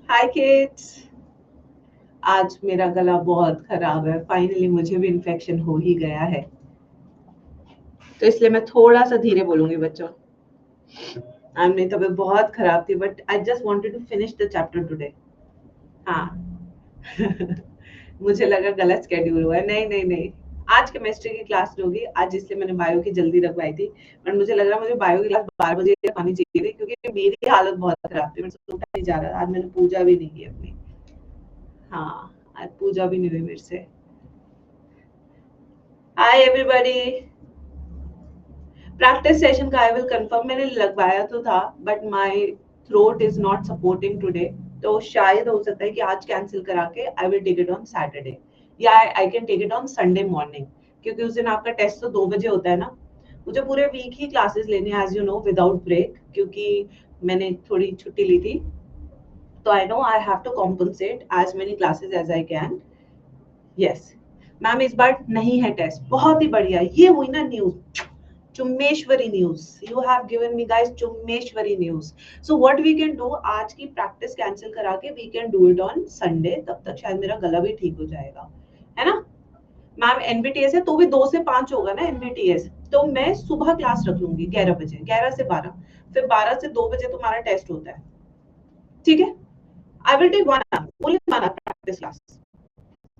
हाय kids. आज मेरा गला बहुत खराब है, फाइनली मुझे भी इन्फेक्शन हो ही गया है, तो इसलिए मैं थोड़ा सा धीरे बोलूंगी बच्चों। आज मेरी तबीयत बहुत खराब थी, but I just wanted to finish the chapter today. हाँ। मुझे लगा गलत स्केड्यूल हुआ है। नहीं नहीं नहीं, आज केमिस्ट्री की क्लास होगी आज, इसलिए मैंने बायो की जल्दी रखवाई थी। बट मुझे लग रहा मुझे बायो की क्लास 12 बजे आनी चाहिए थी, क्योंकि मेरी हालत बहुत खराब थी, मेरे से उठा नहीं जा रहा था। आज मैंने पूजा भी नहीं की अपनी। हाँ, आज पूजा भी नहीं हुई मेरे से। Hi everybody. प्रैक्टिस सेशन का आई विल कंफर्म, मैंने लगवाया तो था, but my throat is not supporting today, तो शायद हो सकता है कि आज कैंसिल करा के I will take it on Saturday, या I can take it on Sunday morning, क्योंकि उस दिन आपका टेस्ट तो 2 बजे होता है ना। मुझे पूरे वीक ही क्लासेस लेने हैं, as you know, without break, क्योंकि मैंने थोड़ी छुट्टी ली थी, तो I know I have to compensate as many classes as I can. Yes ma'am, इस बार नहीं है टेस्ट। बहुत ही बढ़िया, ये हुई ना न्यूज, चुम्मेश्वरी news. You have given me guys चुम्मेश्वरी news. So what we can do, आज की प्रैक्टिस कैंसिल करा के we can do it on Sunday, तब तक शायद मेरा गला भी ठीक हो जाएगा, है ना। मैम एनबीटीएस है तो भी 2 से 5 होगा ना एनबीटीएस, तो मैं सुबह क्लास रख लूंगी 11 बजे, 11 से 12, फिर 12 से 2 बजे तुम्हारा टेस्ट होता है, ठीक है। I will take 1 hour, only 1 hour practice class.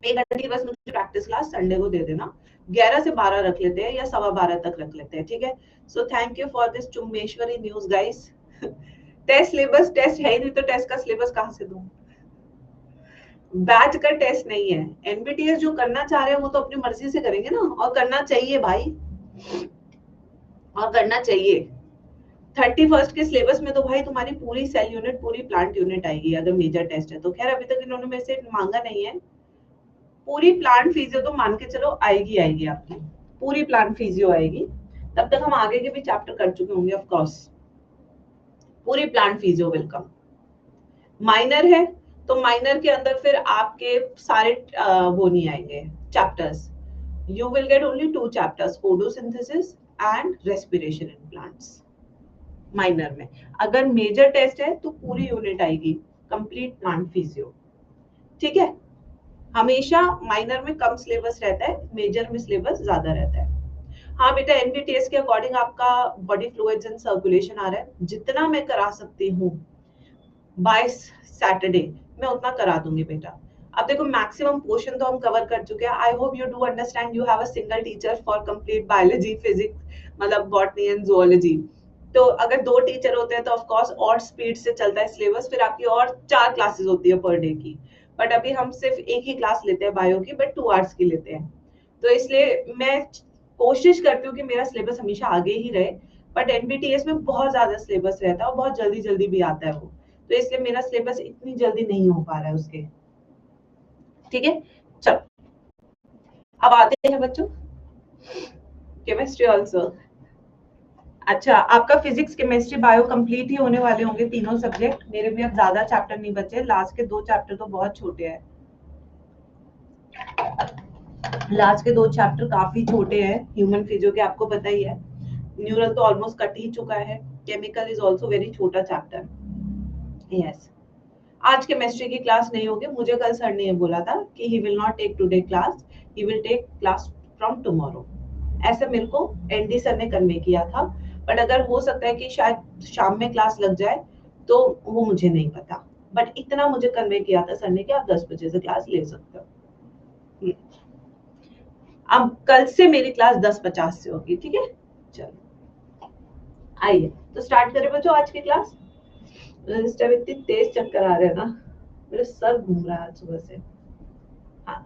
1 घंटे की बस मुझे प्रैक्टिस क्लास संडे को दे देना। 11 से 12 रख लेते हैं, या 12:15 तक रख लेते हैं, ठीक है। So thank you for this चुम्मेश्वरी news guys. Test syllabus, test है ही नहीं तो टेस्ट का सिलेबस कहाँ से दूं। बैच का टेस्ट नहीं है। एनबीटीएस जो करना चाह रहे हैं वो तो अपनी मर्जी से करेंगे ना, और करना चाहिए भाई, और करना चाहिए। 31 के सिलेबस में तो भाई तुम्हारी पूरी सेल यूनिट, पूरी प्लांट यूनिट आएगी अगर मेजर टेस्ट है तो। खैर अभी तक इन्होंने मेरे से मांगा नहीं है। पूरी प्लांट फिजियो तो मान के चलो आएगी आएगी आपकी, पूरी प्लांट फिजियो आएगी। तब तक हम आगे के भी चैप्टर कर चुके होंगे ऑफ कोर्स। पूरी प्लांट फिजियो वेलकम। माइनर है तो माइनर के अंदर फिर आपके सारे वो नहीं आएंगे chapters. You will get only 2 chapters, photosynthesis and respiration in plants, minor में। अगर मेजर टेस्ट है तो पूरी यूनिट आएगी, कंप्लीट प्लांट फिजियो, ठीक है। हमेशा माइनर में कम सिलेबस रहता है, मेजर में सिलेबस ज्यादा रहता है। हाँ बेटा, एनबीटीएस के अकॉर्डिंग आपका बॉडी फ्लूइड्स एंड सर्कुलेशन आ रहा है, जितना मैं करा सकती हूँ बाय सैटरडे मैं उतना करा दूंगी बेटा। अब देखो मैक्सिमम पोर्शन तो हम कवर कर चुके हैं। I hope you do understand, you have a single teacher for complete biology, physics, मतलब बॉटनी एंड जूलॉजी। तो अगर 2 टीचर होते हैं तो ऑफ कोर्स और स्पीड से चलता है सिलेबस, फिर आपकी और 4 क्लासेस होती है पर डे की। बट अभी हम सिर्फ एक ही क्लास लेते हैं बायो की, बट 2 आवर्स की लेते हैं, तो इसलिए मैं कोशिश करती हूँ कि मेरा सिलेबस हमेशा आगे ही रहे। बट एनबीटीएस में बहुत ज्यादा सिलेबस रहता है और बहुत जल्दी जल्दी भी आता है वो, तो इसलिए मेरा सिलेबस इतनी जल्दी नहीं हो पा रहा है उसके, ठीक है। चलो अब आते हैं बच्चों केमिस्ट्री ऑल्सो। अच्छा, आपका फिजिक्स केमिस्ट्री बायो कंप्लीट ही होने वाले होंगे तीनों सब्जेक्ट। मेरे भी अब ज्यादा चैप्टर नहीं बचे, लास्ट के 2 चैप्टर तो बहुत छोटे हैं। लास्ट के 2 चैप्टर काफी छोटे हैं, ह्यूमन फिजियो के आपको पता ही है। न्यूरल तो ऑलमोस्ट कट ही चुका है, केमिकल इज ऑल्सो वेरी छोटा चैप्टर। यस, आज केमिस्ट्री की क्लास नहीं होगी। मुझे कल सर ने ये बोला था कि he will not take today class, he will take class from tomorrow. ऐसा मेरे को एनडी सर ने कन्वे किया था, बट अगर हो सकता है कि शायद शाम में क्लास लग जाए तो वो मुझे नहीं पता। बट इतना मुझे कन्वे किया था सर ने कि आप 10 बजे से क्लास ले सकते हो। अब कल से मेरी क्लास 10:50 से होगी, ठीक है। चलो आइए तो स्टार्ट करें बच्चों आज की क्लास। रजिस्टर इतनी तेज चक्कर आ रहे हैं ना, मेरे सर घूम रहा है आज सुबह से। हाँ,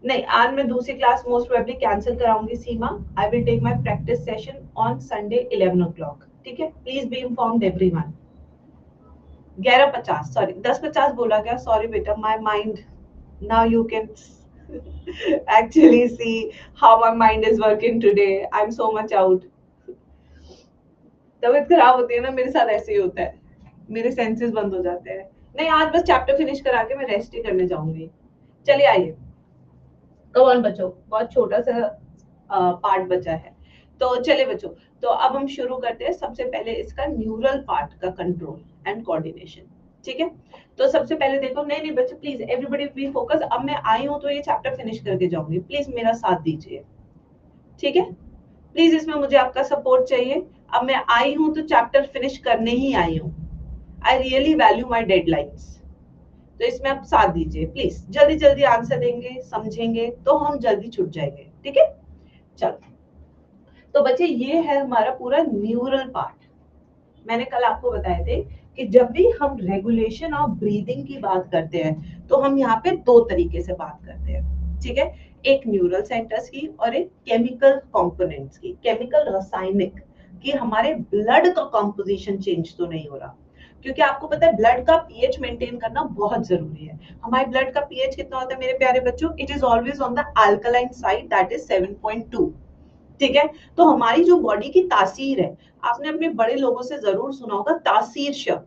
नहीं आज मैं दूसरी क्लास मोस्ट प्रोबेबली कैंसिल कराऊंगी Seema. I will take my practice session on Sunday 11 o'clock, ठीक है। Please be informed everyone. 11:50, sorry 10:50 बोला गया, सॉरी बेटा, my mind, now you can actually see how my mind is working today. I'm so much out. तबीयत खराब होती है ना, मेरे साथ ऐसे ही होता है, मेरे सेंसेस बंद हो जाते हैं। नहीं आज बस चैप्टर फिनिश करा के मैं रेस्ट ही करने जाऊंगी। चलिए आइए, कौन बच्चों, बहुत छोटा सा पार्ट बचा है, तो चले बच्चों। तो अब हम शुरू करते हैं। सबसे पहले इसका न्यूरल पार्ट का कंट्रोल एंड कोऑर्डिनेशन। ठीक है। तो सबसे पहले देखो, नहीं नहीं बच्चे प्लीज एवरीबॉडी बी फोकस। अब मैं आई हूं तो ये चैप्टर फिनिश करके जाऊंगी, प्लीज मेरा साथ दीजिए, ठीक है। प्लीज इसमें मुझे आपका सपोर्ट चाहिए। अब मैं आई हूं तो चैप्टर फिनिश करने ही आई हूं। I really value my deadlines. तो इसमें आप साथ दीजिए प्लीज, जल्दी जल्दी आंसर देंगे, समझेंगे तो हम जल्दी छुट जाएंगे, ठीक है। चलो, तो बच्चे ये है हमारा पूरा न्यूरल पार्ट। मैंने कल आपको बताए थे कि जब भी हम रेगुलेशन ऑफ ब्रीदिंग की बात करते हैं तो हम यहाँ पे दो तरीके से बात करते हैं, ठीक है। एक न्यूरल सेंटर्स की और एक केमिकल कंपोनेंट्स की, केमिकल रासायनिक कि हमारे ब्लड का कंपोजिशन चेंज तो नहीं हो रहा। क्योंकि आपको पता है ब्लड का पीएच मेंटेन करना बहुत जरूरी है। हमारे ब्लड का पीएच कितना होता है मेरे प्यारे बच्चों? It is always on the alkaline side, that is 7.2, ठीक है। तो हमारी जो बॉडी की तासीर है, आपने अपने बड़े लोगों से जरूर सुना होगा तासीर शब्द,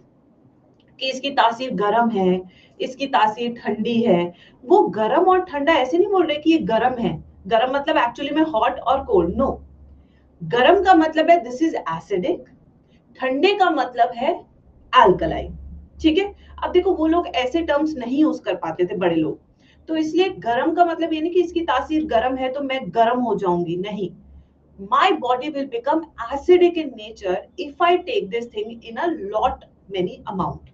कि इसकी तासीर गर्म है, इसकी तासीर ठंडी है। वो गर्म और ठंडा ऐसे नहीं बोल रहे कि ये गर्म है, गर्म मतलब एक्चुअली में हॉट और कोल्ड, नो। गर्म का मतलब है दिस इज एसिडिक, ठंडे का मतलब है अल्कलाइन, ठीक है। अब देखो वो लोग ऐसे टर्म्स नहीं यूज कर पाते थे बड़े लोग, तो इसलिए गर्म का मतलब ये नहीं कि इसकी तासीर गर्म है तो मैं गर्म हो जाऊंगी, नहीं। My body will become acidic in nature if I take this thing in a lot many amount,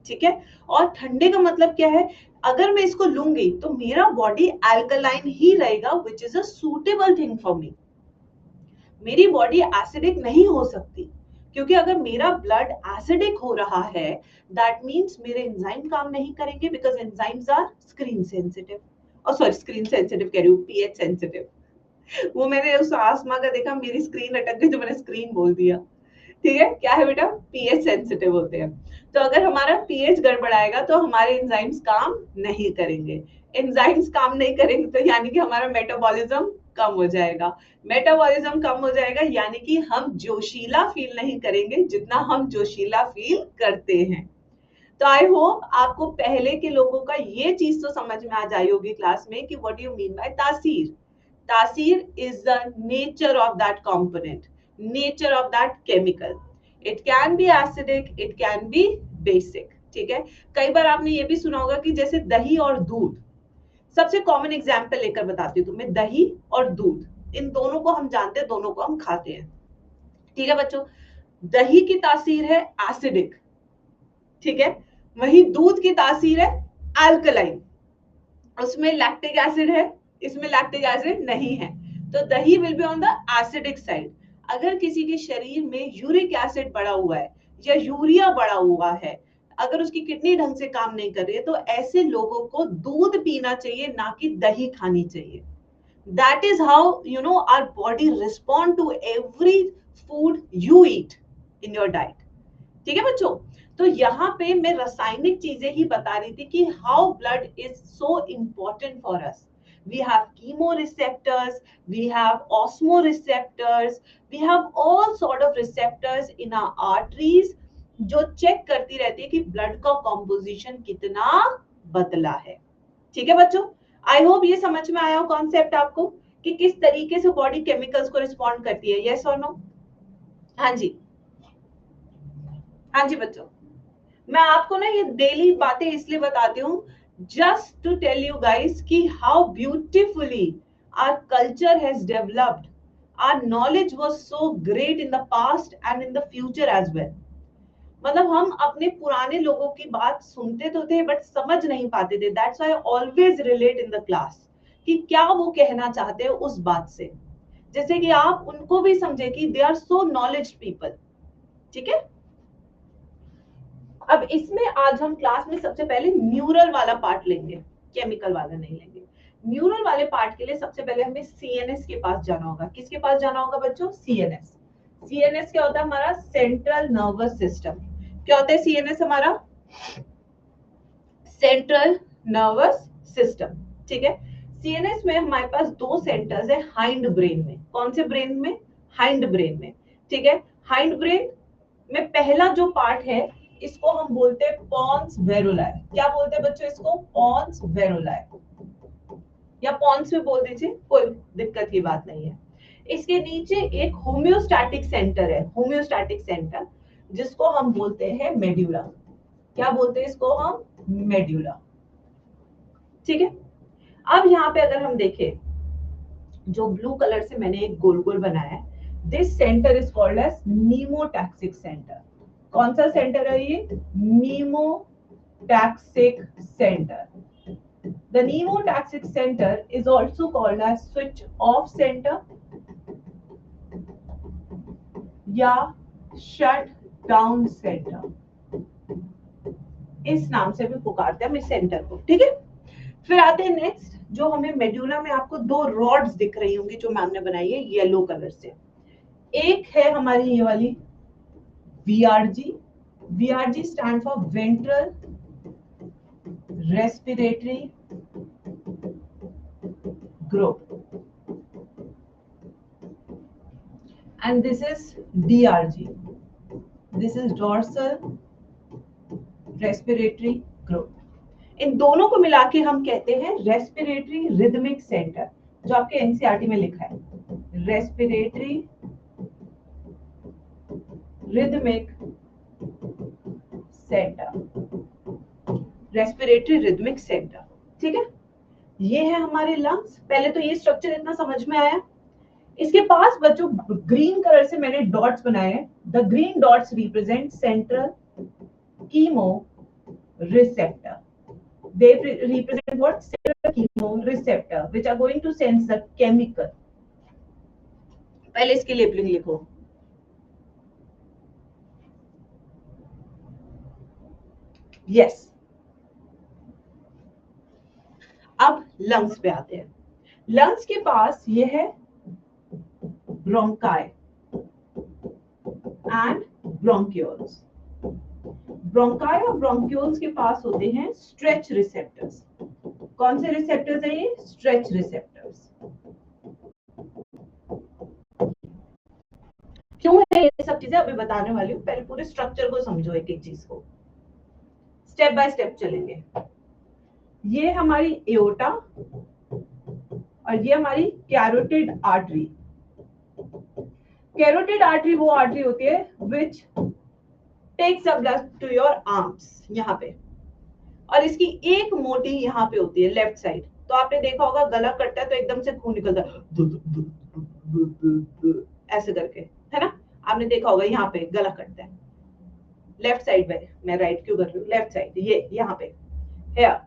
ठीक है। और ठंडे का मतलब क्या है? अगर मैं इसको लूंगी तो मेरा बॉडी अल्कलाइन ही रहेगा, which is a suitable thing for me. मेरी बॉडी एसिडिक नहीं हो सकती, क्योंकि अगर मेरा ब्लड एसिडिक हो रहा है दैट मींस मेरे एंजाइम काम नहीं करेंगे, because enzymes are screen sensitive, और सॉरी स्क्रीन सेंसिटिव कह रही हूँ, पीएच सेंसिटिव। वो मैंने उस आसमा का देखा, मेरी स्क्रीन अटक गई तो मैंने स्क्रीन बोल दिया, ठीक है। क्या है बेटा? पीएच सेंसिटिव होते हैं। तो अगर हमारा पीएच गड़बड़ाएगा तो हमारे एंजाइम्स काम नहीं करेंगे। एंजाइम्स काम नहीं करेंगे तो यानी कि हमारा मेटाबॉलिज्म कम हो जाएगा। मेटाबॉलिज्म कम हो जाएगा यानी कि हम जोशीला फील नहीं करेंगे जितना हम जोशीला फील करते हैं। तो आई होप आपको पहले के लोगों का ये चीज तो समझ में आ जाई होगी क्लास में कि व्हाट यू मीन बाय तासीर। तासीर is the nature of that component, nature of that chemical. It can be acidic, it can be basic, ठीक है। कई बार आपने ये भी सुना होगा कि जैसे दही और दूध, सबसे कॉमन एग्जाम्पल लेकर बताती हूँ तुम्हें, दही और दूध, इन दोनों को हम जानते हैं, दोनों को हम खाते हैं, ठीक है बच्चों। दही की तासीर है एसिडिक, ठीक है। वही दूध की तासीर है अल्कलाइन, उसमें लैक्टिक एसिड है, इसमें लैक्टिक एसिड नहीं है, तो दही will be on the acidic side. अगर किसी के शरीर में यूरिक एसिड बढ़ा हुआ है या यूरिया बढ़ा हुआ है, अगर उसकी किडनी ढंग से काम नहीं कर रही है, तो ऐसे लोगों को दूध पीना चाहिए, ना कि दही खानी चाहिए। That is how you know our body respond to every food you eat in your diet, ठीक है बच्चों। तो यहाँ पे मैं रासायनिक चीजें ही बता रही थी कि how blood is so important for us. We have chemoreceptors, we have osmoreceptors, we have all sort of receptors in our arteries जो चेक करती रहती है कि ब्लड का कॉम्पोजिशन कितना बदला है, ठीक है बच्चों। आई होप ये समझ में आया हो कॉन्सेप्ट आपको कि किस तरीके से बॉडी केमिकल्स को रिस्पॉन्ड करती है, यस और नो? हाँ जी, हाँ जी बच्चों। मैं आपको ना ये डेली बातें इसलिए बताती हूँ just to tell you guys कि how beautifully our culture has developed, our knowledge was so great in the past and in the future as well. मतलब हम अपने पुराने लोगों की बात सुनते तो थे बट समझ नहीं पाते थे, that's why I always relate in the class कि क्या वो कहना चाहते हैं उस बात से, जैसे कि आप उनको भी समझे कि they are so knowledge people, ठीक है। अब इसमें आज हम क्लास में सबसे पहले न्यूरल वाला पार्ट लेंगे, केमिकल वाला नहीं लेंगे। न्यूरल वाले पार्ट के लिए सबसे पहले हमें सीएनएस के पास जाना होगा। किसके पास जाना होगा बच्चों? सीएनएस। सीएनएस क्या होता है? हमारा सेंट्रल नर्वस सिस्टम। क्या होता है सीएनएस? हमारा सेंट्रल नर्वस सिस्टम, ठीक है। सीएनएस में हमारे पास दो सेंटर्स है हाइंड ब्रेन में। कौन से ब्रेन में? हाइंड ब्रेन में, ठीक है। हाइंड ब्रेन में पहला जो पार्ट है इसको हम बोलते हैं पॉन्स वेरुलाए। क्या बोलते हैं बच्चों इसको? पॉन्स वेरुलाए, या पॉन्स में बोल दीजिए, कोई दिक्कत की बात नहीं है। इसके नीचे एक होम्योस्टैटिक सेंटर है, होम्योस्टैटिक सेंटर, जिसको हम बोलते हैं मेड्यूला। क्या बोलते हैं इसको हम? मेड्यूला। ठीक है, अब यहाँ पे अगर हम देखें, जो ब्लू कलर से मैंने एक गोल गोल बनाया है, this centre is called as pneumotaxic centre. कौन सा सेंटर है ये? Pneumotaxic centre. The pneumotactic center is also called as switch off center या shut down center, इस नाम से भी पुकारते हैं हम इस सेंटर को। ठीक है, फिर आते हैं नेक्स्ट, जो हमें मेड्यूला में आपको दो रॉड्स दिख रही होंगी जो मैम ने बनाई है येलो कलर से। एक है हमारी ये वाली VRG। VRG stand for ventral respiratory group, and this is DRG. This is dorsal respiratory group. इन दोनों को मिला के हम कहते हैं रेस्पिरेटरी रिदमिक सेंटर, जो आपके एनसीईआरटी में लिखा है, respiratory rhythmic centre, respiratory rhythmic centre. ठीक है, ये है हमारे लंग्स। पहले तो ये स्ट्रक्चर इतना समझ में आया। इसके पास बच्चों ग्रीन कलर से मैंने डॉट्स बनाए हैं। The green dots represent central chemo receptor. They represent what? Central chemoreceptor, which are going to sense the chemical. पहले इसकी लेबलिंग लिखो। Yes. अब लंग्स पे आते हैं। लंग्स के पास ये है ब्रोंकाई एंड ब्रोंक्यूल्स। ब्रोंकाई और ब्रोंक्यूल्स के पास होते हैं स्ट्रेच रिसेप्टर्स। कौन से रिसेप्टर्स है ये? Stretch receptors. क्यों है ये सब चीजें अभी बताने वाली हूँ, पहले पूरे स्ट्रक्चर को समझो, एक एक चीज को स्टेप बाय स्टेप चलेंगे। ये हमारी एओर्टा और ये हमारी कैरोटिड आर्टरी। कैरोटिड आर्टरी वो आर्टरी होती है which takes a blood to your arms, यहाँ पे, और इसकी एक मोटी यहाँ पे होती है लेफ्ट साइड। तो आपने देखा होगा गला कटता है तो एकदम से खून निकलता है ऐसे करके, है ना? आपने देखा होगा यहाँ पे गला कटता है लेफ्ट साइड पे। मैं राइट क्यों कर रही हूँ? लेफ्ट साइड, ये यहाँ पे है,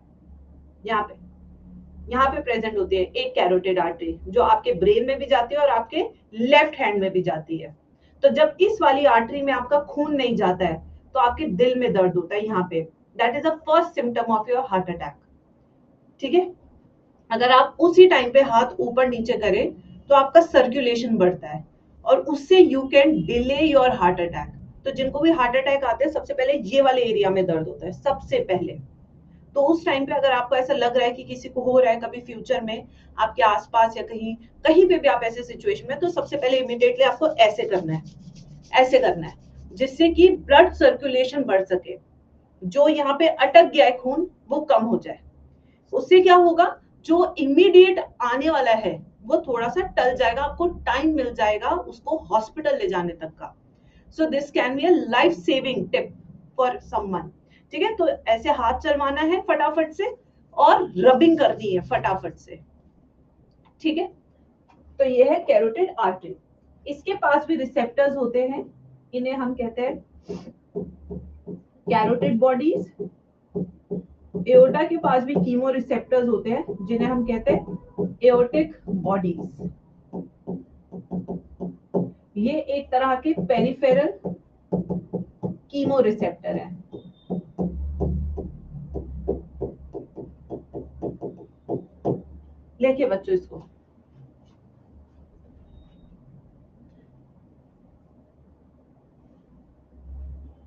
यहाँ पे प्रेजेंट होती है एक कैरोटिड आर्टरी, जो आपके ब्रेन में भी जाती है और आपके लेफ्ट हैंड में भी जाती है। तो जब इस वाली आर्टरी में आपका खून नहीं जाता है तो आपके दिल में दर्द होता है यहाँ पे। That is the first symptom of your heart attack. ठीक है, अगर आप उसी टाइम पे हाथ ऊपर नीचे करें तो आपका सर्कुलेशन बढ़ता है और उससे you can delay your heart attack. तो जिनको भी हार्ट अटैक आते हैं सबसे पहले ये वाले एरिया में दर्द होता है सबसे पहले। तो उस टाइम पे अगर आपको ऐसा लग रहा है कि किसी को हो रहा है कभी फ्यूचर में आपके आसपास या कहीं कहीं पे भी आप ऐसे सिचुएशन में, तो सबसे पहले इमीडिएटली आपको ऐसे करना है, ऐसे करना है, जिससे कि ब्लड सर्कुलेशन बढ़ सके। जो यहाँ पे अटक गया है खून वो कम हो जाए। उससे क्या होगा, जो इमीडिएट आने वाला है वो थोड़ा सा टल जाएगा, आपको टाइम मिल जाएगा उसको हॉस्पिटल ले जाने तक का। So this can be a life saving tip for someone. ठीक है, तो ऐसे हाथ चलवाना है फटाफट से और रबिंग करनी है फटाफट से। ठीक है, तो ये है कैरोटिड आर्टरी। इसके पास भी रिसेप्टर्स होते हैं, इन्हें हम कहते हैं कैरोटिड बॉडीज। एओर्टा के पास भी कीमो रिसेप्टर्स होते हैं जिन्हें हम कहते हैं एओर्टिक बॉडीज। ये एक तरह के पेरिफेरल कीमो रिसेप्टर है। लेके बच्चों इसको,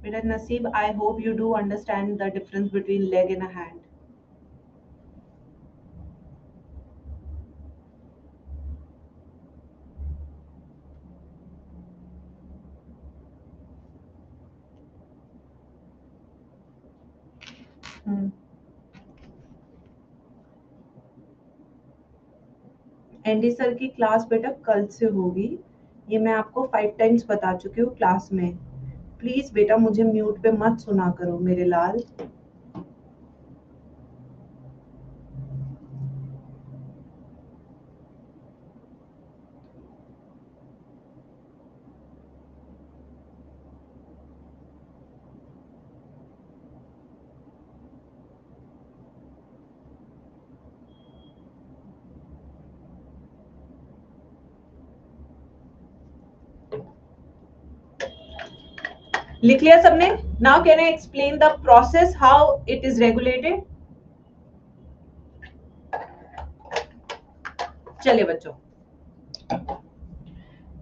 बेटा नसीब, I hope you do understand the difference between leg and a hand. Andy sir की क्लास बेटा कल से होगी, ये मैं आपको 5 टाइम्स बता चुकी हूँ क्लास में। प्लीज बेटा मुझे म्यूट पे मत सुना करो मेरे लाल। लिख लिया सबने? Now can I explain the process how it is regulated? चलिए बच्चों,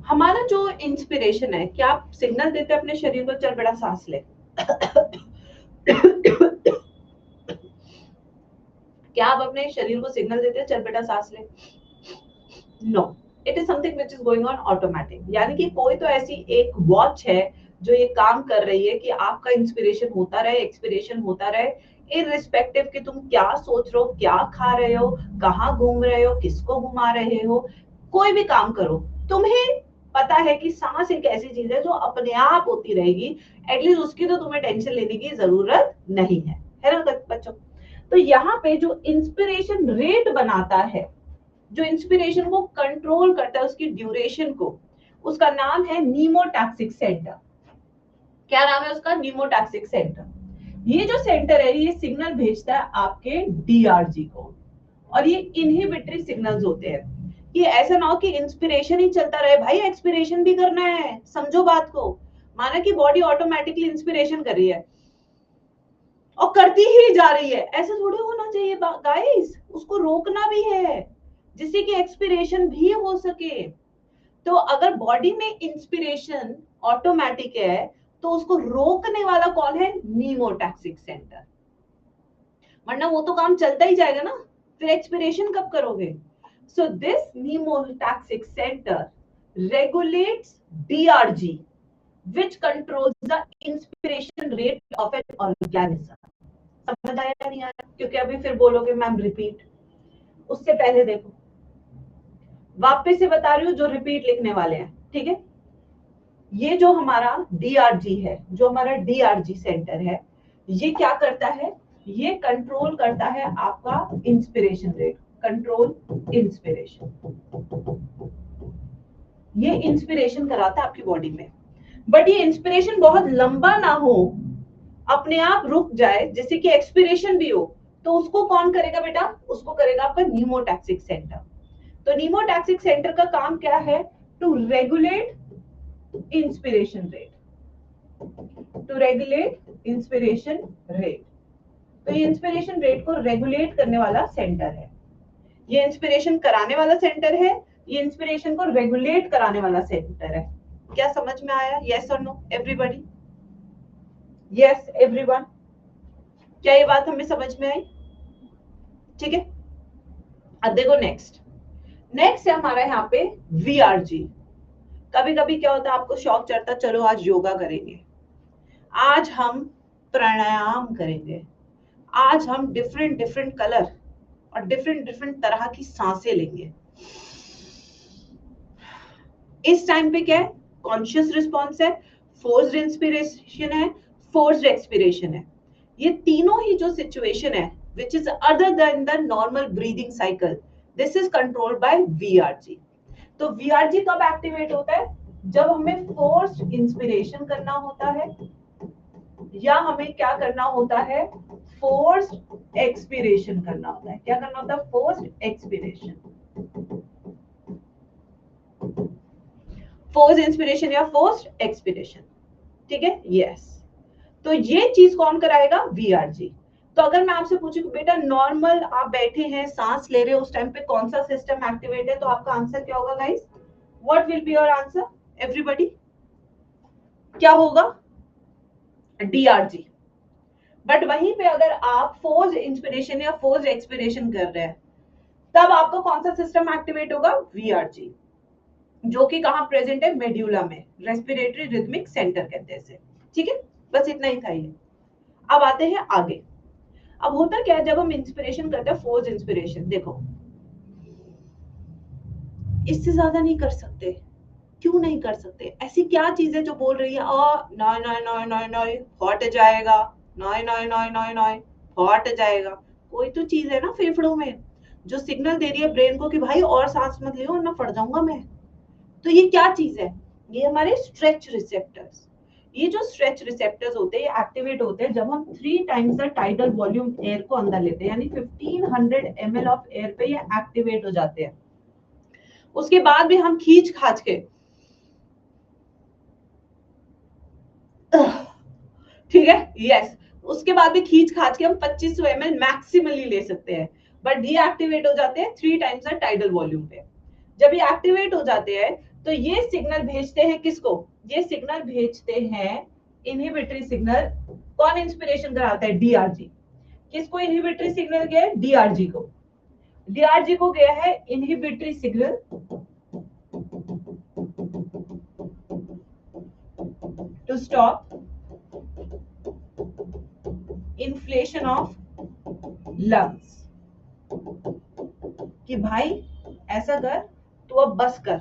हमारा जो इंस्पिरेशन है, क्या आप सिग्नल देते हैं अपने शरीर को चल बेटा सांस ले? क्या आप अपने शरीर को सिग्नल देते हैं चल बेटा सांस ले? No, it is something which is going on automatic. यानी कि कोई तो ऐसी एक वॉच है जो ये काम कर रही है कि आपका इंस्पिरेशन होता रहे, एक्सपिरेशन होता रहे, इररिस्पेक्टिव कि तुम क्या सोच रहे हो, क्या खा रहे हो, कहाँ घूम रहे हो, किसको घुमा रहे हो, कोई भी काम करो, तुम्हें पता है कि सांस एक ऐसी चीज है जो अपने आप होती रहेगी। एटलीस्ट उसकी तो तुम्हें टेंशन लेने की जरूरत नहीं है ना बच्चों? तो यहाँ पे जो इंस्पिरेशन रेट बनाता है, जो इंस्पिरेशन को कंट्रोल करता है, उसकी ड्यूरेशन को, उसका नाम है नीमोटैक्सिक सेंटर। क्या नाम है उसका? Pneumotaxic centre. ये जो सेंटर है ये सिग्नल भेजता है आपके डीआरजी को, और ये इनहिबिटरी सिग्नल्स होते हैं। ये ऐसा ना हो कि इंस्पिरेशन ही चलता रहे, भाई एक्सपिरेशन भी करना है, समझो बात को। माना कि बॉडी ऑटोमेटिकली इंस्पिरेशन कर रही है और करती ही जा रही है, ऐसा थोड़ी होना चाहिए गाइस, उसको रोकना भी है जिससे कि एक्सपिरेशन भी हो सके। तो अगर बॉडी में इंस्पिरेशन ऑटोमेटिक है तो उसको रोकने वाला कौन है? Pneumotaxic centre. वरना वो तो काम चलता ही जाएगा ना, फिर एक्सपिरेशन कब करोगे? So this pneumotaxic centre regulates DRG which controls the inspiration rate of an organism। समझ आया नहीं आया? क्योंकि अभी फिर बोलोगे मैम रिपीट। उससे पहले देखो, वापस से बता रही हूँ जो रिपीट लिखने वाले हैं, ठीक है? ये जो हमारा डीआरजी है, जो हमारा डीआरजी सेंटर है, ये क्या करता है? ये कंट्रोल करता है आपका इंस्पिरेशन रेट। कंट्रोल इंस्पिरेशन, ये इंस्पिरेशन कराता है आपकी बॉडी में। बट ये इंस्पिरेशन बहुत लंबा ना हो, अपने आप रुक जाए, जिससे कि एक्सपिरेशन भी हो, तो उसको कौन करेगा बेटा? उसको करेगा आपका नीमोटैक्सिक सेंटर। तो नीमोटैक्सिक सेंटर का काम क्या है? To regulate inspiration rate, to regulate inspiration rate. तो ये इंस्पिरेशन रेट को रेगुलेट करने वाला सेंटर है, ये इंस्पिरेशन कराने वाला सेंटर है, ये इंस्पिरेशन को रेगुलेट कराने वाला सेंटर है। क्या समझ में आया? यस और नो एवरीबॉडी? Yes everyone? क्या ये बात हमें समझ में आई? ठीक है, अब देखो नेक्स्ट है हमारा यहाँ पे वीआरजी। कभी कभी क्या होता है, आपको शौक चढ़ता, चलो आज योगा करेंगे, आज हम प्राणायाम करेंगे, आज हम डिफरेंट डिफरेंट कलर और डिफरेंट डिफरेंट तरह की सांसें लेंगे। इस टाइम पे क्या है? कॉन्शियस रिस्पॉन्स है, फोर्स्ड इंस्पिरेशन है, फोर्स्ड एक्सपिरेशन है। ये तीनों ही जो सिचुएशन है which is other than the normal breathing cycle, this is controlled by VRG। तो VRG कब एक्टिवेट होता है? जब हमें फोर्स्ड इंस्पिरेशन करना होता है, या हमें क्या करना होता है? फोर्स्ड एक्सपिरेशन करना होता है। क्या करना होता है? फोर्स्ड एक्सपिरेशन, फोर्स्ड इंस्पिरेशन या फोर्स्ड एक्सपिरेशन। ठीक है, यस। तो ये चीज कौन कराएगा? वीआरजी। तो अगर मैं आपसे पूछूं कि बेटा नॉर्मल आप बैठे हैं, सांस ले रहे हो, उस टाइम पे कौन सा सिस्टम एक्टिवेट है, तो आपका आंसर क्या होगा guys? What will be your answer everybody? क्या होगा? डीआरजी। बट वहीं पे अगर आप फोर्स्ड इंस्पिरेशन या फोर्स्ड एक्सपिरेशन कर रहे हैं, तब आपका कौन सा सिस्टम एक्टिवेट होगा? वीआरजी, जो कि कहां प्रेजेंट है? मेड्यूला में, रेस्पिरेटरी रिदमिक सेंटर कहते हैं इसे। ठीक है, बस इतना ही था ये। अब आते हैं आगे। अब होता क्या है जब हम इंस्पिरेशन करते हैं, फोर्स इंस्पिरेशन, देखो इससे ज्यादा नहीं कर सकते, क्यों नहीं कर सकते? ऐसी क्या चीज है जो बोल रही है नॉय नॉय नॉय नॉय नॉय फट जाएगा, नॉय नॉय नॉय नॉय नॉय फट जाएगा? कोई तो चीज है ना फेफड़ों में जो सिग्नल दे रही है ब्रेन को कि भाई और सांस मत लियो वरना फट जाऊंगा मैं। तो ये क्या चीज है? ये हमारे स्ट्रेच रिसेप्टर्स। ये जो स्ट्रेच रिसेप्टर्स होते हैं ये एक्टिवेट होते हैं जब हम 3 times the tidal volume air को अंदर लेते हैं, यानी 1500 ml ऑफ एयर पे ये एक्टिवेट हो जाते हैं। उसके बाद भी हम खींच खाच के, ठीक है, यस, उसके बाद भी खींच खाच के हम 2500 ml मैक्सिमली ले सकते हैं, बट ये एक्टिवेट हो जाते हैं 3 टाइम्स द टाइडल वॉल्यूम पे। जब ये एक्टिवेट हो जाते हैं तो ये सिग्नल भेजते हैं किसको? ये सिग्नल भेजते हैं इनहिबिटरी सिग्नल। कौन इंस्पिरेशन कराता है? डीआरजी। किसको इनहिबिटरी सिग्नल गया है? डीआरजी को। डीआरजी को गया है inhibitory signal to stop inflation of lungs. कि भाई ऐसा कर, तू अब बस कर,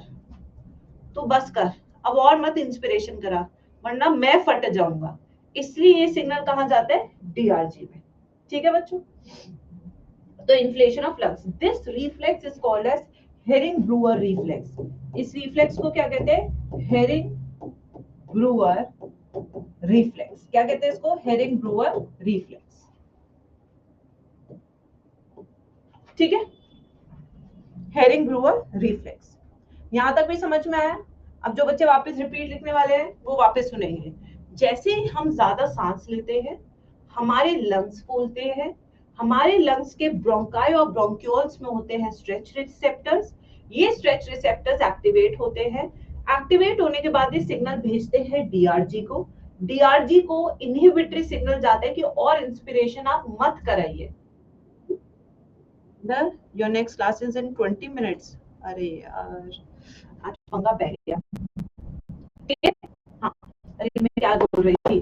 तू बस कर, अब और मत इंस्पिरेशन करा वरना मैं फट जाऊंगा। इसलिए ये सिग्नल कहां जाता है? डीआरजी में। ठीक है बच्चों, तो inflation of lungs, this reflex is called as Hering Breuer reflex. इस रिफ्लेक्स को क्या कहते हैं? Hering Breuer reflex. क्या कहते हैं इसको? Hering Breuer reflex. ठीक है, हेरिंग ब्रूअर रिफ्लेक्स। यहां तक भी समझ में आया? अब जो बच्चे वापस रिपीट लिखने वाले हैं वो वापस सुनेंगे। जैसे हम ज्यादा सांस लेते हैं हमारे लंग्स फूलते हैं, हमारे लंग्स के ब्रोंकाई और ब्रोंक्यूल्स में होते हैं स्ट्रेच रिसेप्टर्स। ये स्ट्रेच रिसेप्टर्स एक्टिवेट होते हैं। एक्टिवेट होने के बाद ये सिग्नल भेजते हैं डीआरजी को। डीआरजी को इनहिबिटरी सिग्नल जाता है कि और इंस्पिरेशन आप मत कराइए। Your next class is in 20 minutes. अरे यार आज पंगा बैठ गया। ठीक है, हाँ, अरे मैं क्या बोल रही थी?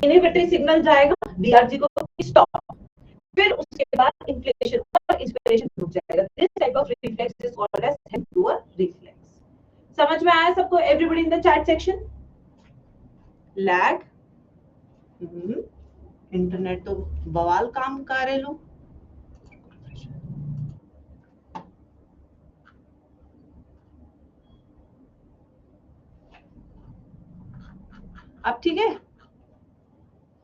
इनहिबिटरी सिग्नल जाएगा डीआरजी को, स्टॉप, फिर उसके बाद इन्फ्लेशन और इंस्पिरेशन रुक जाएगा। This type of reflex is called as Hering Breuer reflex. समझ में आया सबको? Everybody in the chat section? Lag, internet तो बवाल काम कर रहे लोग। अब ठीक है,